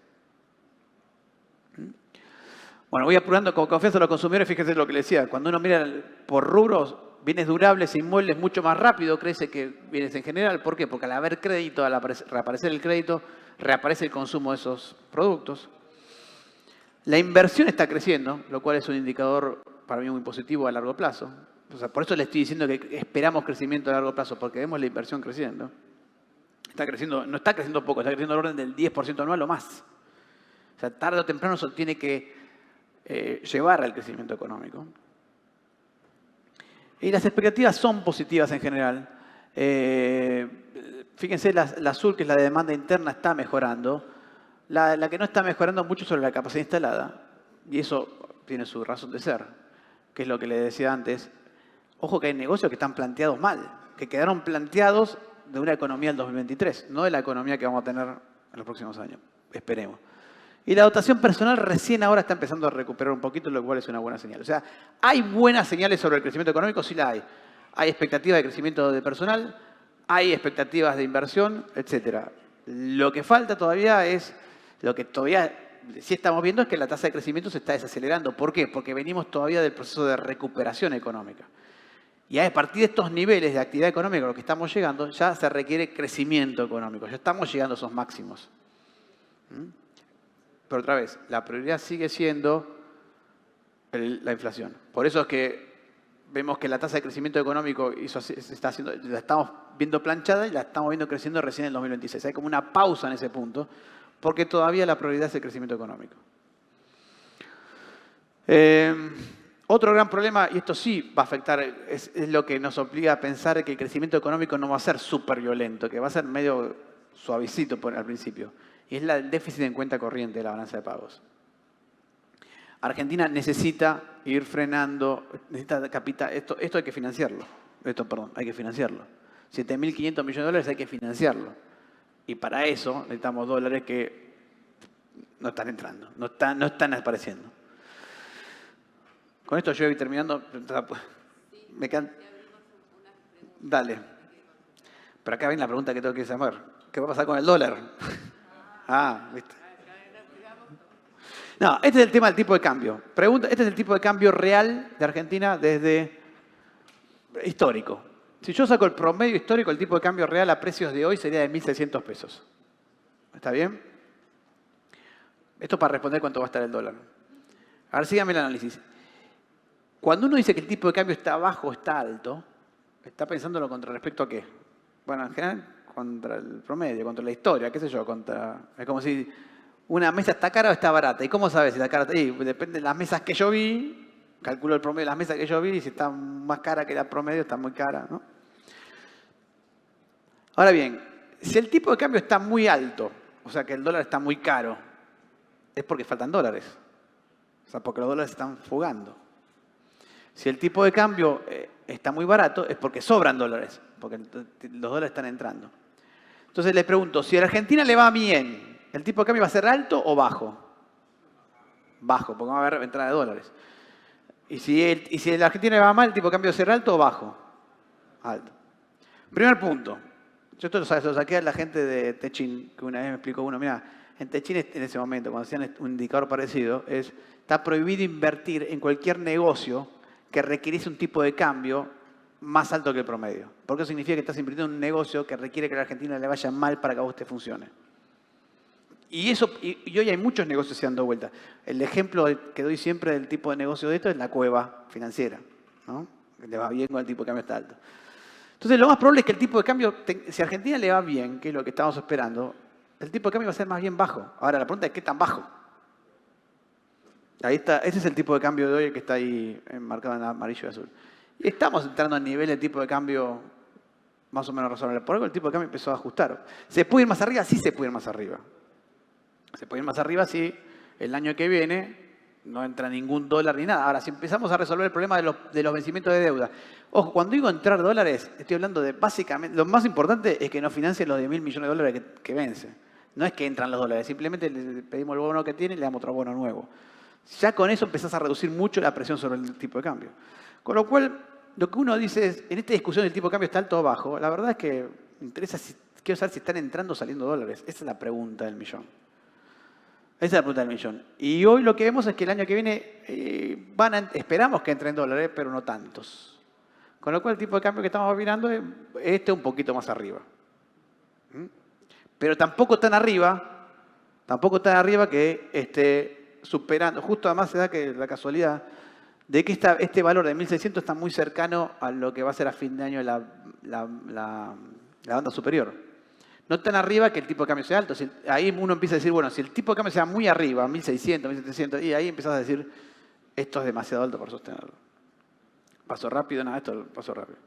Bueno, voy apurando con confianza a los consumidores. Fíjense lo que les decía. Cuando uno mira por rubros, bienes durables e inmuebles mucho más rápido crece que bienes en general. ¿Por qué? Porque al haber crédito, al reaparecer el crédito, reaparece el consumo de esos productos. La inversión está creciendo, lo cual es un indicador para mí muy positivo a largo plazo. O sea, por eso le estoy diciendo que esperamos crecimiento a largo plazo, porque vemos la inversión creciendo. Está creciendo, no está creciendo poco, está creciendo al orden del 10% anual o más. O sea, tarde o temprano eso tiene que llevar al crecimiento económico. Y las expectativas son positivas en general. Fíjense, la azul, que es la de demanda interna, está mejorando. La que no está mejorando mucho sobre la capacidad instalada. Y eso tiene su razón de ser, que es lo que les decía antes. Ojo que hay negocios que están planteados mal, que quedaron planteados de una economía del 2023, no de la economía que vamos a tener en los próximos años. Esperemos. Y la dotación personal recién ahora está empezando a recuperar un poquito, lo cual es una buena señal. O sea, ¿hay buenas señales sobre el crecimiento económico? Sí la hay. Hay expectativas de crecimiento de personal, hay expectativas de inversión, etc. Lo que falta todavía es, lo que todavía sí estamos viendo es que la tasa de crecimiento se está desacelerando. ¿Por qué? Porque venimos todavía del proceso de recuperación económica. Y a partir de estos niveles de actividad económica a los que estamos llegando, ya se requiere crecimiento económico. Ya estamos llegando a esos máximos. Pero otra vez, la prioridad sigue siendo la inflación. Por eso es que vemos que la tasa de crecimiento económico la estamos viendo planchada y la estamos viendo creciendo recién en el 2026. Hay como una pausa en ese punto, porque todavía la prioridad es el crecimiento económico. Otro gran problema, y esto sí va a afectar, es lo que nos obliga a pensar que el crecimiento económico no va a ser súper violento, que va a ser medio suavecito al principio, y es el déficit en cuenta corriente de la balanza de pagos. Argentina necesita ir frenando, necesita capital, esto hay que financiarlo, hay que financiarlo. 7.500 millones de dólares hay que financiarlo. Y para eso necesitamos dólares que no están entrando, no están apareciendo. Con esto yo voy terminando. Dale. Pero acá viene la pregunta que tengo que saber. ¿Qué va a pasar con el dólar? ¿Viste? No, este es el tema del tipo de cambio. Este es el tipo de cambio real de Argentina desde histórico. Si yo saco el promedio histórico, el tipo de cambio real a precios de hoy sería de 1.600 pesos. ¿Está bien? Esto para responder cuánto va a estar el dólar. A ver, síganme el análisis. Cuando uno dice que el tipo de cambio está bajo o está alto, está pensándolo contra respecto a qué. Bueno, en general, contra el promedio, contra la historia, qué sé yo. Es como si una mesa está cara o está barata. ¿Y cómo sabes si está cara? Depende de las mesas que yo vi, calculo el promedio de las mesas que yo vi, y si está más cara que la promedio, está muy cara, ¿no? Ahora bien, si el tipo de cambio está muy alto, o sea que el dólar está muy caro, es porque faltan dólares. O sea, porque los dólares están fugando. Si el tipo de cambio está muy barato, es porque sobran dólares, porque los dólares están entrando. Entonces les pregunto, si a la Argentina le va bien, ¿el tipo de cambio va a ser alto o bajo? Bajo, porque va a haber entrada de dólares. Y si a la Argentina le va mal, ¿el tipo de cambio va a ser alto o bajo? Alto. Primer punto. Yo esto lo saqué a la gente de Techin, que una vez me explicó uno, mira, en Techin en ese momento, cuando hacían un indicador parecido, está prohibido invertir en cualquier negocio que requiriese un tipo de cambio más alto que el promedio. Porque eso significa que estás invirtiendo en un negocio que requiere que a la Argentina le vaya mal para que a vos te funcione. Y hoy hay muchos negocios que se dando vuelta. El ejemplo que doy siempre del tipo de negocio de esto es la cueva financiera, ¿no? Que le va bien cuando el tipo de cambio está alto. Entonces, lo más probable es que el tipo de cambio, si a Argentina le va bien, que es lo que estamos esperando, el tipo de cambio va a ser más bien bajo. Ahora, la pregunta es, ¿qué tan bajo? Ahí está, ese es el tipo de cambio de hoy que está ahí marcado en amarillo y azul. Y estamos entrando a nivel de tipo de cambio más o menos razonable. Por algo el tipo de cambio empezó a ajustar. ¿Se puede ir más arriba? Sí se puede ir más arriba. Se puede ir más arriba si el año que viene no entra ningún dólar ni nada. Ahora, si empezamos a resolver el problema de los vencimientos de deuda. Ojo, cuando digo entrar dólares, estoy hablando de básicamente, lo más importante es que nos financien los 10.000 millones de dólares que vencen. No es que entran los dólares, simplemente le pedimos el bono que tiene y le damos otro bono nuevo. Ya con eso empezás a reducir mucho la presión sobre el tipo de cambio. Con lo cual, lo que uno dice es, en esta discusión del tipo de cambio está alto o bajo, la verdad es que me interesa, quiero saber si están entrando o saliendo dólares. Esa es la pregunta del millón. Esa es la pregunta del millón. Y hoy lo que vemos es que el año que viene esperamos que entren dólares, pero no tantos. Con lo cual el tipo de cambio que estamos mirando es un poquito más arriba. Pero tampoco tan arriba que esté superando. Justo además se da que la casualidad de que este valor de 1.600 está muy cercano a lo que va a ser a fin de año la banda superior. No tan arriba que el tipo de cambio sea alto. Ahí uno empieza a decir, bueno, si el tipo de cambio sea muy arriba, 1.600, 1.700, y ahí empezás a decir, esto es demasiado alto para sostenerlo. Paso rápido, nada, esto paso rápido.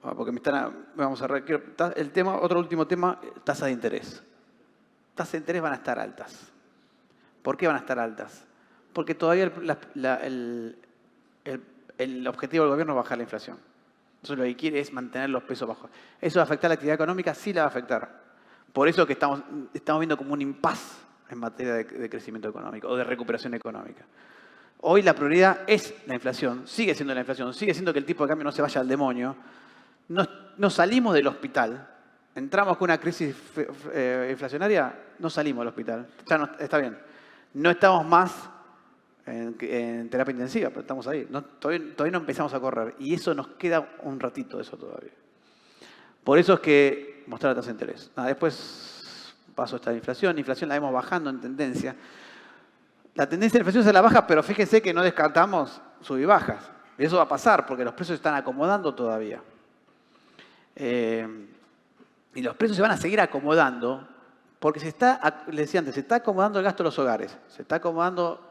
Porque vamos a ver, el tema, otro último tema, tasas de interés. Tasas de interés van a estar altas. ¿Por qué van a estar altas? Porque todavía el objetivo del gobierno es bajar la inflación. Entonces lo que quiere es mantener los pesos bajos. ¿Eso va a afectar la actividad económica? Sí la va a afectar. Por eso que estamos viendo como un impasse en materia de crecimiento económico o de recuperación económica. Hoy la prioridad es la inflación, sigue siendo la inflación, sigue siendo que el tipo de cambio no se vaya al demonio. No salimos del hospital, entramos con una crisis inflacionaria, no salimos del hospital. Ya no, está bien. No estamos más en terapia intensiva, pero estamos ahí. Todavía no empezamos a correr. Y eso nos queda un ratito de eso todavía. Por eso es que mostrar la tasa de interés. Después paso esta inflación. La inflación la vemos bajando en tendencia. La tendencia de la inflación es a la baja, pero fíjense que no descartamos sub y bajas. Y eso va a pasar porque los precios se están acomodando todavía. Y los precios se van a seguir acomodando porque les decía antes, se está acomodando el gasto de los hogares. Se está acomodando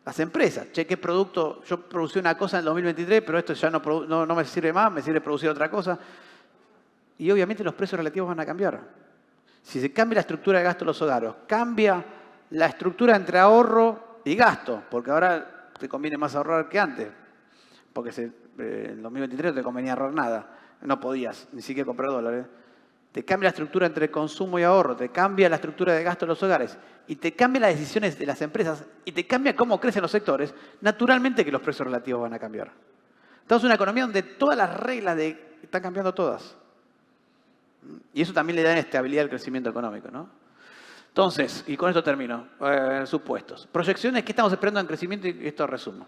las empresas. Che, ¿qué producto? Yo producí una cosa en el 2023, pero esto ya no me sirve más, me sirve producir otra cosa. Y obviamente los precios relativos van a cambiar. Si se cambia la estructura de gasto de los hogares, cambia la estructura entre ahorro y gasto, porque ahora te conviene más ahorrar que antes, porque en el 2023 no te convenía ahorrar nada, no podías ni siquiera comprar dólares. Te cambia la estructura entre consumo y ahorro, te cambia la estructura de gasto de los hogares y te cambia las decisiones de las empresas y te cambia cómo crecen los sectores, naturalmente que los precios relativos van a cambiar. Estamos en una economía donde todas las reglas están cambiando todas. Y eso también le da estabilidad al crecimiento económico, ¿no? Entonces, y con esto termino, supuestos. Proyecciones, ¿qué estamos esperando en crecimiento? Y esto resumo.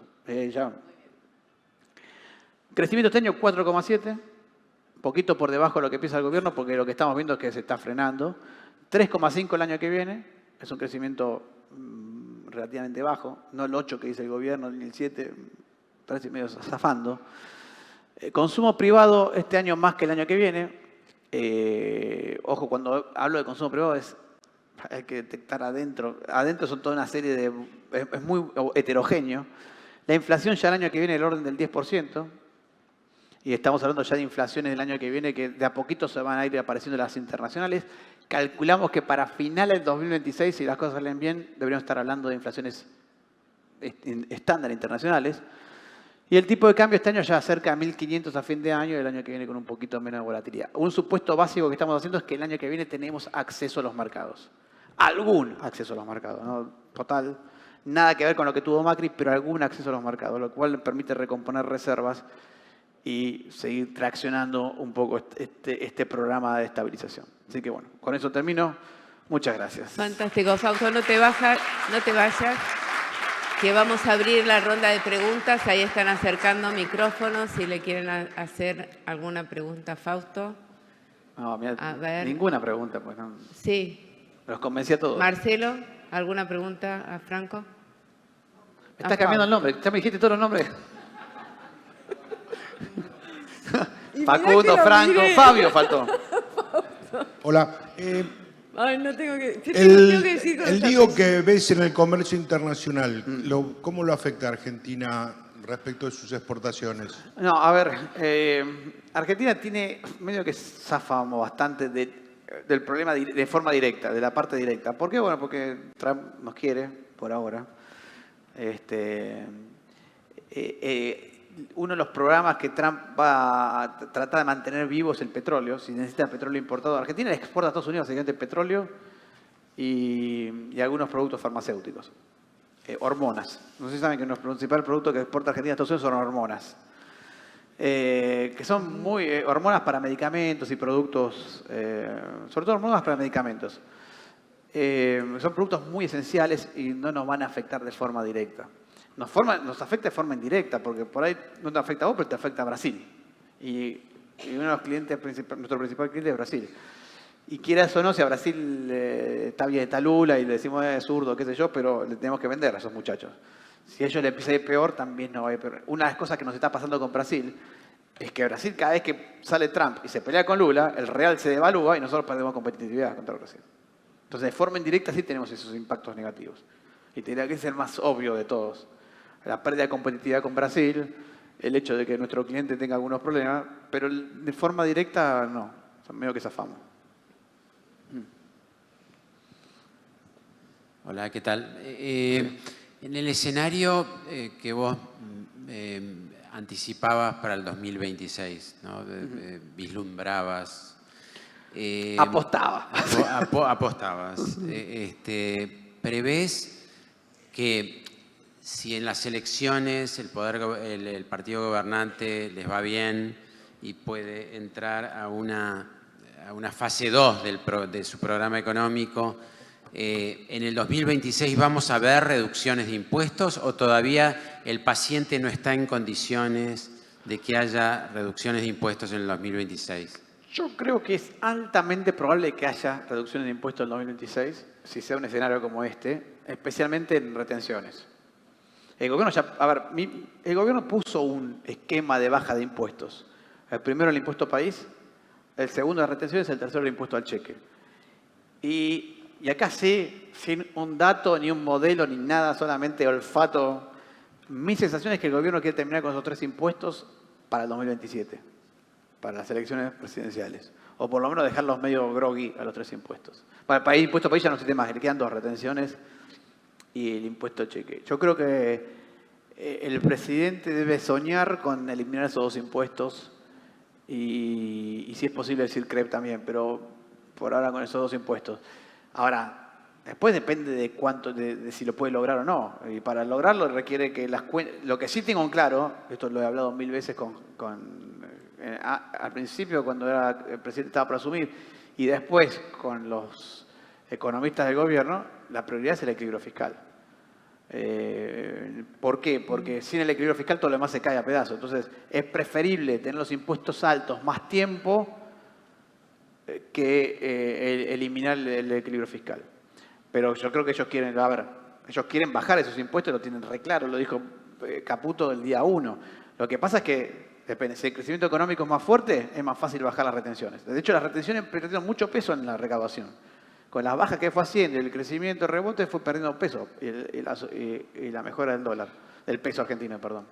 Crecimiento este año 4,7, un poquito por debajo de lo que piensa el gobierno, porque lo que estamos viendo es que se está frenando. 3,5 el año que viene, es un crecimiento relativamente bajo, no el 8 que dice el gobierno, ni el 7, parece medio zafando. Consumo privado este año más que el año que viene. Ojo, cuando hablo de consumo privado hay que detectar adentro. Adentro son toda una serie de... Es muy heterogéneo. La inflación ya el año que viene del orden del 10%. Y estamos hablando ya de inflaciones del año que viene que de a poquito se van a ir apareciendo las internacionales. Calculamos que para finales del 2026, si las cosas salen bien, deberíamos estar hablando de inflaciones estándar internacionales. Y el tipo de cambio este año ya cerca de 1.500 a fin de año y el año que viene con un poquito menos de volatilidad. Un supuesto básico que estamos haciendo es que el año que viene tenemos acceso a los mercados. Algún acceso a los mercados, ¿no? Total, nada que ver con lo que tuvo Macri, pero algún acceso a los mercados, lo cual permite recomponer reservas y seguir traccionando un poco este programa de estabilización. Así que bueno, con eso termino. Muchas gracias. Fantástico, Fausto, no te vayas, que vamos a abrir la ronda de preguntas. Ahí están acercando micrófonos si le quieren hacer alguna pregunta a Fausto. No, mira, A ver. ninguna pregunta, pues no. Sí. Los convencí a todos. Marcelo, ¿alguna pregunta a Franco? Me estás cambiando el nombre, ya me dijiste todos los nombres. Facundo, Franco, Fabio faltó. Hola. Ay, no tengo que... tengo que decir El lío que ves en el comercio internacional, ¿cómo lo afecta a Argentina respecto de sus exportaciones? No, a ver, Argentina tiene, medio que zafamos bastante del problema de forma directa, de la parte directa. ¿Por qué? Bueno, porque Trump nos quiere, por ahora. Uno de los programas que Trump va a tratar de mantener vivo es el petróleo. Si necesita petróleo importado, Argentina le exporta a Estados Unidos básicamente petróleo y algunos productos farmacéuticos. Hormonas. No sé si saben que el principal producto que exporta Argentina a Estados Unidos son hormonas. Que son hormonas para medicamentos y productos, sobre todo hormonas para medicamentos. Son productos muy esenciales y no nos van a afectar de forma directa. Nos afecta de forma indirecta, porque por ahí no te afecta a vos, pero te afecta a Brasil. Y uno de los clientes, nuestro principal cliente es Brasil. Y quieras o no, si a Brasil está bien, está Lula y le decimos es zurdo, qué sé yo, pero le tenemos que vender a esos muchachos. Si a ellos le empieza a ir peor, también nos va a ir peor. Una de las cosas que nos está pasando con Brasil es que Brasil, cada vez que sale Trump y se pelea con Lula, el real se devalúa y nosotros perdemos competitividad contra Brasil. Entonces, de forma indirecta sí tenemos esos impactos negativos. Y tendría que ser el más obvio de todos. La pérdida de competitividad con Brasil, el hecho de que nuestro cliente tenga algunos problemas, pero de forma directa no, son medio que zafamos. Hola, ¿qué tal? En el escenario que vos anticipabas para el 2026, ¿no? Vislumbrabas. Apostaba. Apostabas. ¿Prevés que si en las elecciones el partido gobernante les va bien y puede entrar a una fase 2 de su programa económico, en el 2026 vamos a ver reducciones de impuestos o todavía el paciente no está en condiciones de que haya reducciones de impuestos en el 2026? Yo creo que es altamente probable que haya reducciones de impuestos en el 2026, si sea un escenario como este, especialmente en retenciones. El gobierno puso un esquema de baja de impuestos. El primero el impuesto país, el segundo las retenciones, el tercero el impuesto al cheque. Y acá sí, sin un dato, ni un modelo, ni nada, solamente olfato Mi sensación es que el gobierno quiere terminar con esos 3 impuestos para el 2027, para las elecciones presidenciales. O por lo menos dejarlos medio groggy a los 3 impuestos. Para el impuesto país ya no existe más, le quedan 2 retenciones y el impuesto cheque. Yo creo que el presidente debe soñar con eliminar esos 2 impuestos y si es posible decir CREP también, pero por ahora con esos 2 impuestos. Ahora, después depende de cuánto, de si lo puede lograr o no. Y para lograrlo requiere que las cuentas... Lo que sí tengo en claro, esto lo he hablado 1000 veces al principio cuando el presidente estaba por asumir y después con los economistas del gobierno, la prioridad es el equilibrio fiscal. ¿Por qué? Porque sin el equilibrio fiscal todo lo demás se cae a pedazos. Entonces es preferible tener los impuestos altos más tiempo que eliminar el equilibrio fiscal. Pero yo creo que ellos quieren bajar esos impuestos, lo tienen re claro, lo dijo Caputo el día 1. Lo que pasa es que, depende, si el crecimiento económico es más fuerte, es más fácil bajar las retenciones. De hecho, las retenciones perdieron mucho peso en la recaudación. Con las bajas que fue haciendo y el crecimiento rebote fue perdiendo peso y la mejora del dólar, del peso argentino, perdón.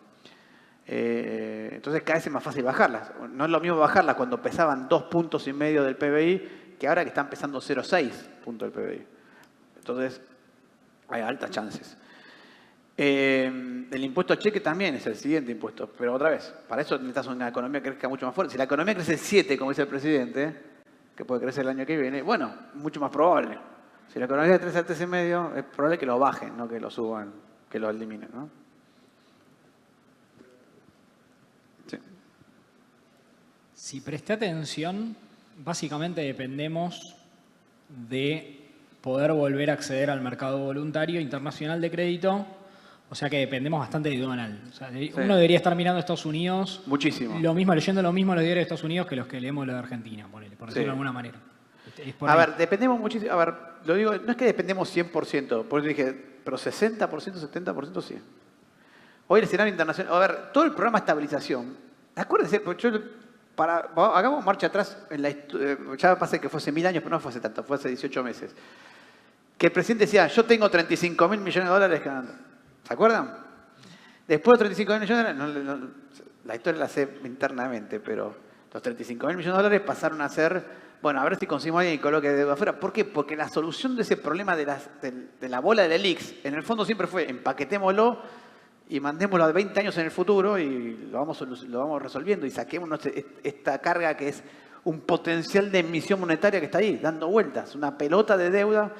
Entonces cada vez es más fácil bajarlas. No es lo mismo bajarlas cuando pesaban 2,5 puntos del PBI que ahora que están pesando 0,6 puntos del PBI. Entonces hay altas chances. El impuesto a cheque también es el siguiente impuesto, pero otra vez, para eso necesitas una economía que crezca mucho más fuerte. Si la economía crece 7, como dice el presidente, que puede crecer el año que viene, bueno, mucho más probable. Si la economía es de 3 a 3,5, es probable que lo bajen, no que lo suban, que lo eliminen, ¿no? Sí. Si presté atención, básicamente dependemos de poder volver a acceder al mercado voluntario internacional de crédito, o sea que dependemos bastante de Donald. O sea, Sí. Uno debería estar mirando a Estados Unidos, Muchísimo. leyendo lo mismo los diarios de Estados Unidos que los que leemos los de Argentina, por decirlo Sí. de alguna manera. Es por A ahí. ver, dependemos muchísimo. A ver, lo digo, no es que dependemos 100%, por eso dije, pero 60%, 70% sí. Hoy el escenario internacional, a ver, todo el programa de estabilización, acuérdense, porque hagamos marcha atrás, ya pasé que fue hace 1000 años, pero no fue hace tanto, fue hace 18 meses. Que el presidente decía, yo tengo 35.000 millones de dólares ganando. ¿Se acuerdan? Después de 35.000 millones de dólares, la historia la sé internamente, pero los 35.000 millones de dólares pasaron a ser, bueno, a ver si conseguimos a alguien que coloque deuda afuera. ¿Por qué? Porque la solución de ese problema de la bola del ELIX, en el fondo siempre fue, empaquetémoslo y mandémoslo a 20 años en el futuro y lo vamos resolviendo y saquemos esta carga que es un potencial de emisión monetaria que está ahí, dando vueltas, una pelota de deuda.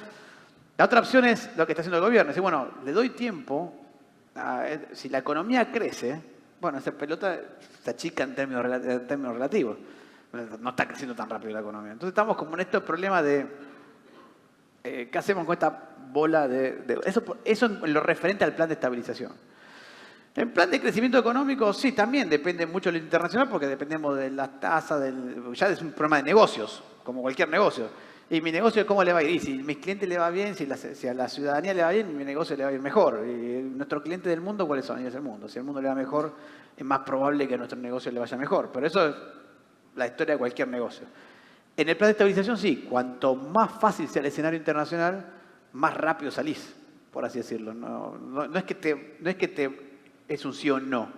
La otra opción es lo que está haciendo el gobierno. Decir, bueno, le doy tiempo, si la economía crece, bueno, esa pelota se achica en términos relativos. No está creciendo tan rápido la economía. Entonces estamos como en este problema de ¿qué hacemos con esta bola de eso en lo referente al plan de estabilización. El plan de crecimiento económico, sí, también depende mucho de lo internacional porque dependemos de las tasas, ya es un problema de negocios, como cualquier negocio. Y mi negocio, ¿cómo le va a ir? Y si a mis clientes le va bien, si a la ciudadanía le va bien, mi negocio le va a ir mejor. Y nuestros clientes del mundo, ¿cuáles son? Y es el mundo. Si al mundo le va mejor, es más probable que a nuestro negocio le vaya mejor. Pero eso es la historia de cualquier negocio. En el plan de estabilización, sí. Cuanto más fácil sea el escenario internacional, más rápido salís, por así decirlo. No es que es un sí o no,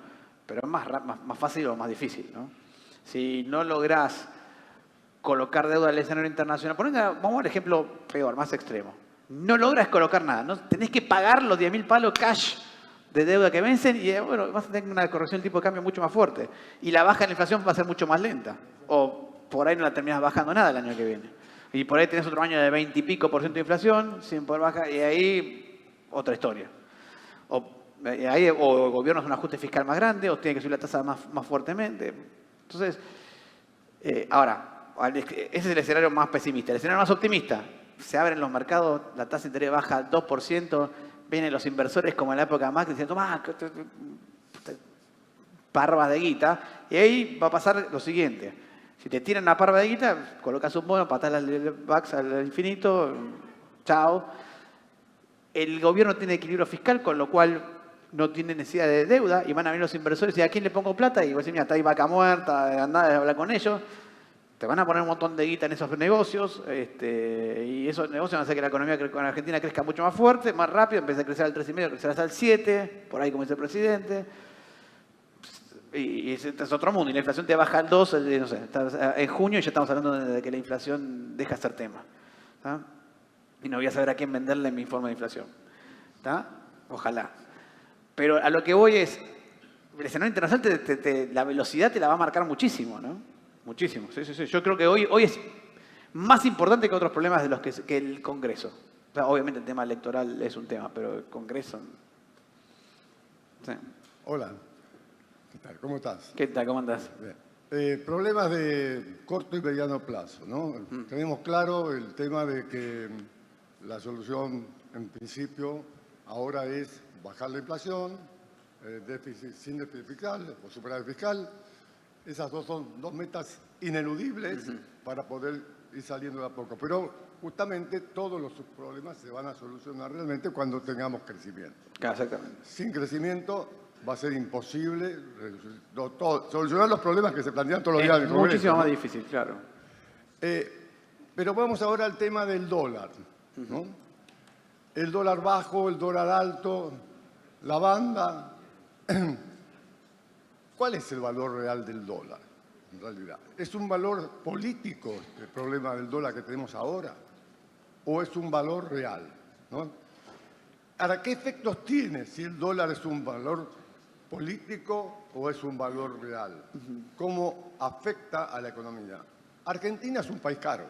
pero es más fácil o más difícil, ¿no? Si no lográs colocar deuda en el escenario internacional. Vamos al ejemplo peor, más extremo. No logras colocar nada. ¿No? Tenés que pagar los 10.000 palos cash de deuda que vencen y bueno, vas a tener una corrección del tipo de cambio mucho más fuerte. Y la baja en la inflación va a ser mucho más lenta. O por ahí no la terminas bajando nada el año que viene. Y por ahí tenés otro año de 20 y pico % de inflación sin poder bajar. Y ahí otra historia. O el gobierno hace un ajuste fiscal más grande o tiene que subir la tasa más fuertemente. Entonces, ahora, ese es el escenario más pesimista. El escenario más optimista, se abren los mercados, la tasa de interés baja 2%, vienen los inversores como en la época de Macri diciendo, tomá, parvas de guita, y ahí va a pasar lo siguiente. Si te tiran una parva de guita, colocas un bono, patás el VAX al infinito, chao. El gobierno tiene equilibrio fiscal, con lo cual no tiene necesidad de deuda, y van a venir los inversores y ¿a quién le pongo plata? Y vos decís, mira, está ahí Vaca Muerta, andá a hablar con ellos. te van a poner un montón de guita en esos negocios y esos negocios van a hacer que la economía con Argentina crezca mucho más fuerte, más rápido, empieza a crecer al 3,5, crecer hasta el 7, por ahí como dice el presidente. Y ese es otro mundo. Y la inflación te baja al 2, no sé, en junio ya estamos hablando de que la inflación deja de ser tema. ¿Tá? Y no voy a saber a quién venderle mi informe de inflación. ¿Tá? Ojalá. Pero a lo que voy es, el escenario internacional, la velocidad te la va a marcar muchísimo, ¿no? Muchísimo, sí. Yo creo que hoy es más importante que otros problemas de los que el Congreso. O sea, obviamente el tema electoral es un tema, pero el Congreso... Sí. Hola, ¿qué tal? ¿Cómo estás? ¿Qué tal? ¿Cómo andás? Bien. Problemas de corto y mediano plazo, ¿no? Tenemos claro el tema de que la solución, en principio, ahora es bajar la inflación, déficit sin déficit fiscal o superávit fiscal. Esas dos son dos metas ineludibles para poder ir saliendo de a poco. Pero justamente todos los problemas se van a solucionar realmente cuando tengamos crecimiento. Exactamente. Sin crecimiento va a ser imposible solucionar los problemas que se plantean todos los días en el Congreso. Muchísimo más difícil, claro. Pero vamos ahora al tema del dólar, ¿no? El dólar bajo, el dólar alto, la banda. ¿Cuál es el valor real del dólar, en realidad? ¿Es un valor político el problema del dólar que tenemos ahora? ¿O es un valor real, ¿no? Ahora, ¿qué efectos tiene si el dólar es un valor político o es un valor real? ¿Cómo afecta a la economía? Argentina es un país caro.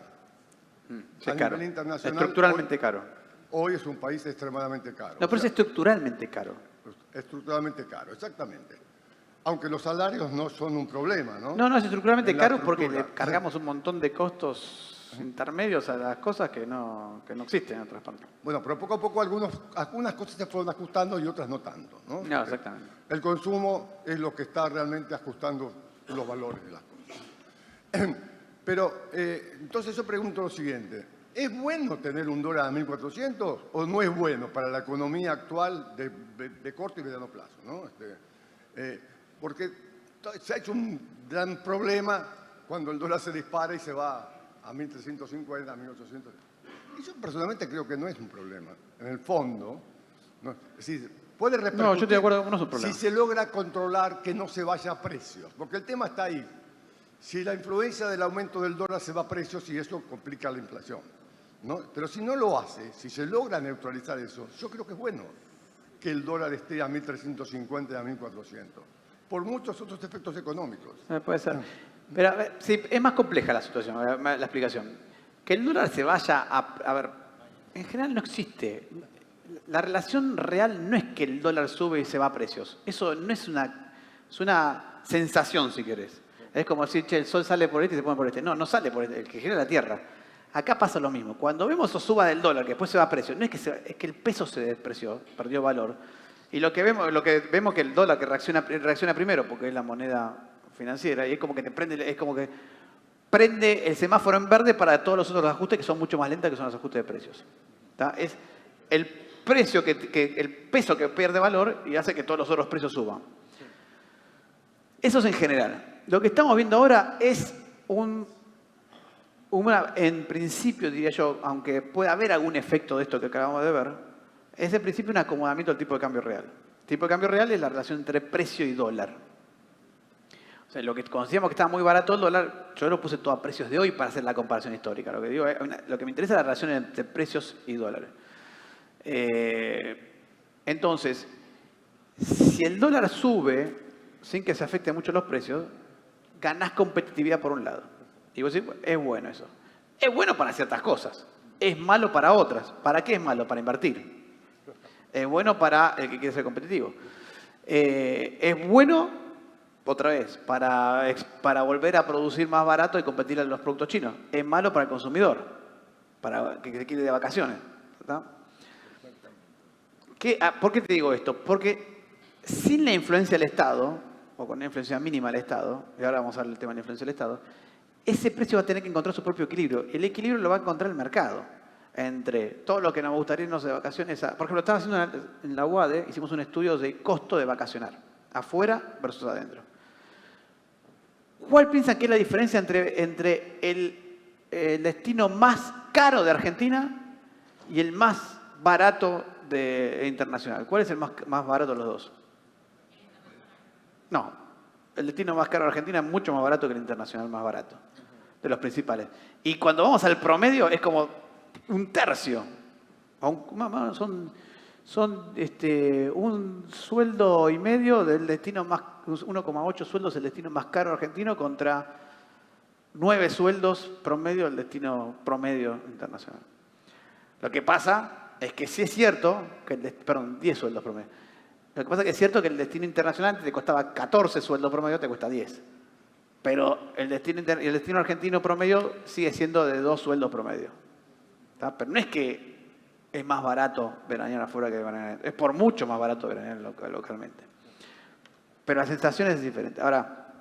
Sí, A caro. nivel internacional, Estructuralmente caro. Hoy es un país extremadamente caro. No, pero es estructuralmente caro. Estructuralmente caro, exactamente. Aunque los salarios no son un problema, ¿no? No, es estructuralmente En la caro porque estructura. le cargamos un montón de costos intermedios a las cosas que no existen en otras partes. Bueno, pero poco a poco algunas cosas se fueron ajustando y otras no tanto, ¿no? No, exactamente. El consumo es lo que está realmente ajustando los valores de las cosas. Pero, entonces yo pregunto lo siguiente. ¿Es bueno tener un dólar a 1.400 o no es bueno para la economía actual de corto y mediano plazo, ¿no? Porque se ha hecho un gran problema cuando el dólar se dispara y se va a 1.350, a 1.800. Y yo personalmente creo que no es un problema. En el fondo, ¿no? Es decir, puede repercutir No, yo estoy de acuerdo, no es un problema. si se logra controlar que no se vaya a precios. Porque el tema está ahí. Si la influencia del aumento del dólar se va a precios y eso complica la inflación, ¿no? Pero si no lo hace, si se logra neutralizar eso, yo creo que es bueno que el dólar esté a 1.350 y a 1.400. Por muchos otros efectos económicos. Puede ser. Pero a ver, sí, es más compleja la situación, la explicación. Que el dólar se vaya a ver, en general no existe. La relación real no es que el dólar sube y se va a precios. Eso no es una sensación, si querés. Es como decir, che, el sol sale por este y se pone por este. No, no sale por este, el que genera la tierra. Acá pasa lo mismo. Cuando vemos eso suba del dólar, que después se va a precio, no es que es que el peso se despreció, perdió valor. Y lo que vemos que el dólar que reacciona primero, porque es la moneda financiera, y es como que prende el semáforo en verde para todos los otros ajustes que son mucho más lentos que son los ajustes de precios. ¿Tá? Es el precio el peso que pierde valor y hace que todos los otros precios suban. Eso es en general. Lo que estamos viendo ahora es en principio, diría yo, aunque pueda haber algún efecto de esto que acabamos de ver, es en principio un acomodamiento del tipo de cambio real. El tipo de cambio real es la relación entre precio y dólar. O sea, lo que conocíamos que estaba muy barato el dólar, yo lo puse todo a precios de hoy para hacer la comparación histórica. Lo que digo, lo que me interesa es la relación entre precios y dólares. Entonces, si el dólar sube sin que se afecte mucho los precios, ganás competitividad por un lado. Y vos decís, es bueno eso. Es bueno para ciertas cosas. Es malo para otras. ¿Para qué es malo? Para invertir. Es bueno para el que quiere ser competitivo. Es bueno, otra vez, para volver a producir más barato y competir en los productos chinos. Es malo para el consumidor, para el que se quiere de vacaciones. ¿Verdad? ¿Por qué te digo esto? Porque sin la influencia del Estado, o con una influencia mínima del Estado, y ahora vamos a ver el tema de la influencia del Estado, ese precio va a tener que encontrar su propio equilibrio. El equilibrio lo va a encontrar el mercado. Entre todo lo que nos gustaría irnos de vacaciones. Por ejemplo, estaba haciendo en la UADE, hicimos un estudio de costo de vacacionar, afuera versus adentro. ¿Cuál piensan que es la diferencia entre el destino más caro de Argentina y el más barato internacional? ¿Cuál es el más barato de los dos? No, el destino más caro de Argentina es mucho más barato que el internacional más barato, de los principales. Y cuando vamos al promedio es como un tercio. Son un sueldo y medio del destino más, 1,8 sueldos el destino más caro argentino contra 9 sueldos promedio del destino promedio internacional. Lo que pasa es que sí es cierto, que 10 sueldos promedio. Lo que pasa es que es cierto que el destino internacional te costaba 14 sueldos promedio, te cuesta 10. Pero el destino argentino promedio sigue siendo de 2 sueldos promedio. ¿Tá? Pero no es que es más barato veranear afuera que veranear. Es por mucho más barato veranear localmente. Pero la sensación es diferente. Ahora,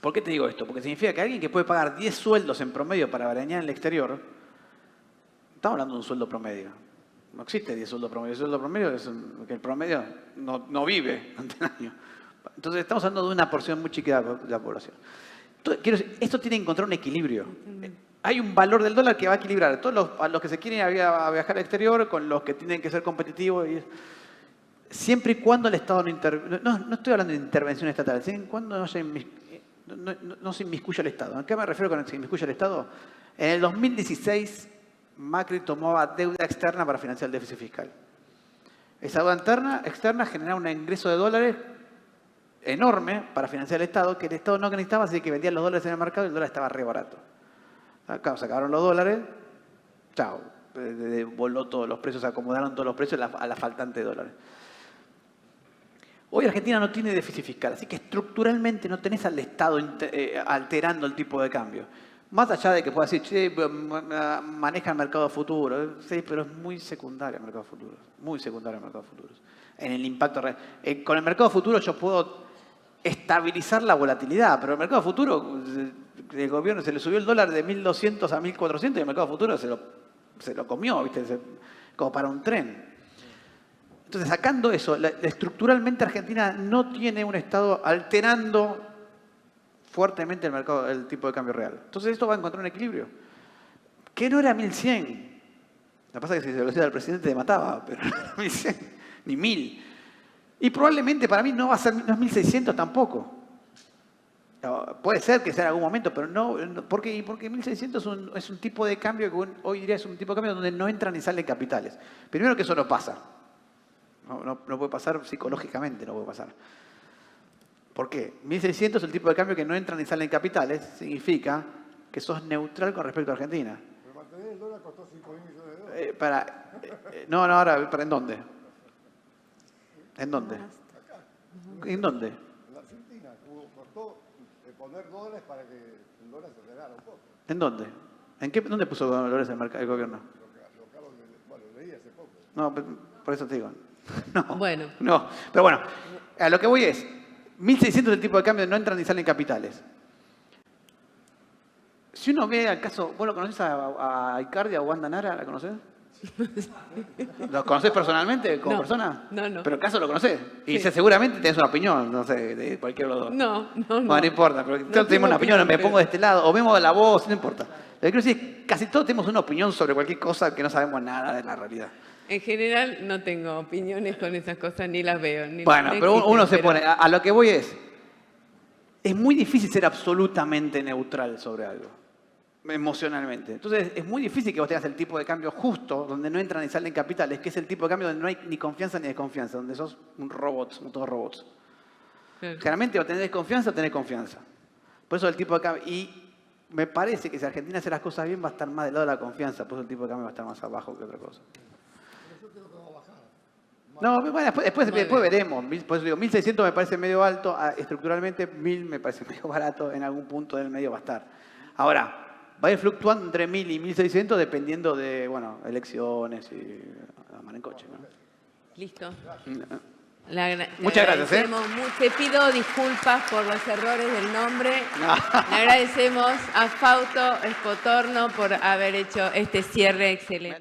¿por qué te digo esto? Porque significa que alguien que puede pagar 10 sueldos en promedio para veranear en el exterior, estamos hablando de un sueldo promedio. No existe 10 sueldos promedio. El sueldo promedio es que el promedio no vive ante el año. Entonces estamos hablando de una porción muy chiquita de la población. Entonces, quiero decir, esto tiene que encontrar un equilibrio. Hay un valor del dólar que va a equilibrar a los que se quieren a viajar al exterior con los que tienen que ser competitivos. Siempre y cuando el Estado no intervenga. No estoy hablando de intervención estatal, siempre y cuando no se inmiscuya el Estado. ¿A qué me refiero con se inmiscuya el Estado? En el 2016, Macri tomaba deuda externa para financiar el déficit fiscal. Esa deuda externa generaba un ingreso de dólares enorme para financiar el Estado, que el Estado no necesitaba, así que vendían los dólares en el mercado y el dólar estaba re barato. Acá se acabaron los dólares, chao, voló todos los precios, se acomodaron todos los precios a la faltante de dólares. Hoy Argentina no tiene déficit fiscal, así que estructuralmente no tenés al Estado alterando el tipo de cambio. Más allá de que pueda decir, che, maneja el mercado futuro, sí, pero es muy secundario el mercado futuro, muy secundario el mercado futuro. En el impacto real. Con el mercado futuro yo puedo estabilizar la volatilidad, pero el mercado futuro, el gobierno se le subió el dólar de 1.200 a 1.400 y el mercado futuro se lo comió, ¿viste? Como para un tren. Entonces, sacando eso, estructuralmente Argentina no tiene un Estado alterando fuertemente el tipo de cambio real. Entonces, esto va a encontrar un equilibrio. Que no era 1.100. Lo que pasa es que si se lo decía al presidente, le mataba, pero no era 1.100, ni 1.000. Y probablemente para mí no es 1.600 tampoco. Puede ser que sea en algún momento, pero no. Porque 1.600 es un tipo de cambio que hoy diría es un tipo de cambio donde no entran ni salen capitales. Primero que eso no pasa. No puede pasar psicológicamente, no puede pasar. ¿Por qué? 1.600 es el tipo de cambio que no entran ni salen capitales, significa que sos neutral con respecto a Argentina. Pero mantener el dólar costó 5.000 millones de dólares. Ahora, ¿en dónde? ¿En dónde? ¿En dónde? En la Argentina costó poner dólares para que el dólar se cerrara un poco. ¿En dónde? ¿Dónde puso dólares el gobierno? Bueno, leí hace poco. No, por eso te digo. No. Bueno. No, pero bueno, a lo que voy es, 1.600 es el tipo de cambio, no entran ni salen capitales. Si uno ve al caso, ¿vos lo conocés a Icardi, a Wanda Nara? ¿La conocés? ¿Lo conocés personalmente como persona? No. Pero el caso lo conocés. Y Sí. seguramente tenés una opinión, no sé, de cualquiera de los dos. No. Bueno, no importa, pero todos tenemos una opinión, me pongo de este lado, o vemos la voz, no importa. Lo que quiero decir es que casi todos tenemos una opinión sobre cualquier cosa que no sabemos nada de la realidad. En general no tengo opiniones con esas cosas, ni las veo. Bueno, no pero existen, uno se pone, a lo que voy es muy difícil ser absolutamente neutral sobre algo, emocionalmente. Entonces, es muy difícil que vos tengas el tipo de cambio justo, donde no entran ni salen capitales, que es el tipo de cambio donde no hay ni confianza ni desconfianza, donde sos un robot, somos todos robots. Claro. Generalmente o tenés desconfianza o tenés confianza. Por eso el tipo de cambio... Y me parece que si Argentina hace las cosas bien va a estar más del lado de la confianza, por eso el tipo de cambio va a estar más abajo que otra cosa. No, bueno, después veremos. Por eso digo, 1.600 me parece medio alto, estructuralmente 1.000 me parece medio barato, en algún punto del medio va a estar. Ahora, va a ir fluctuando entre 1.000 y 1.600 dependiendo de, bueno, elecciones y la mano en coche, ¿no? Listo. Muchas gracias. Te pido disculpas por los errores del nombre. Le agradecemos a Fausto Espotorno por haber hecho este cierre excelente.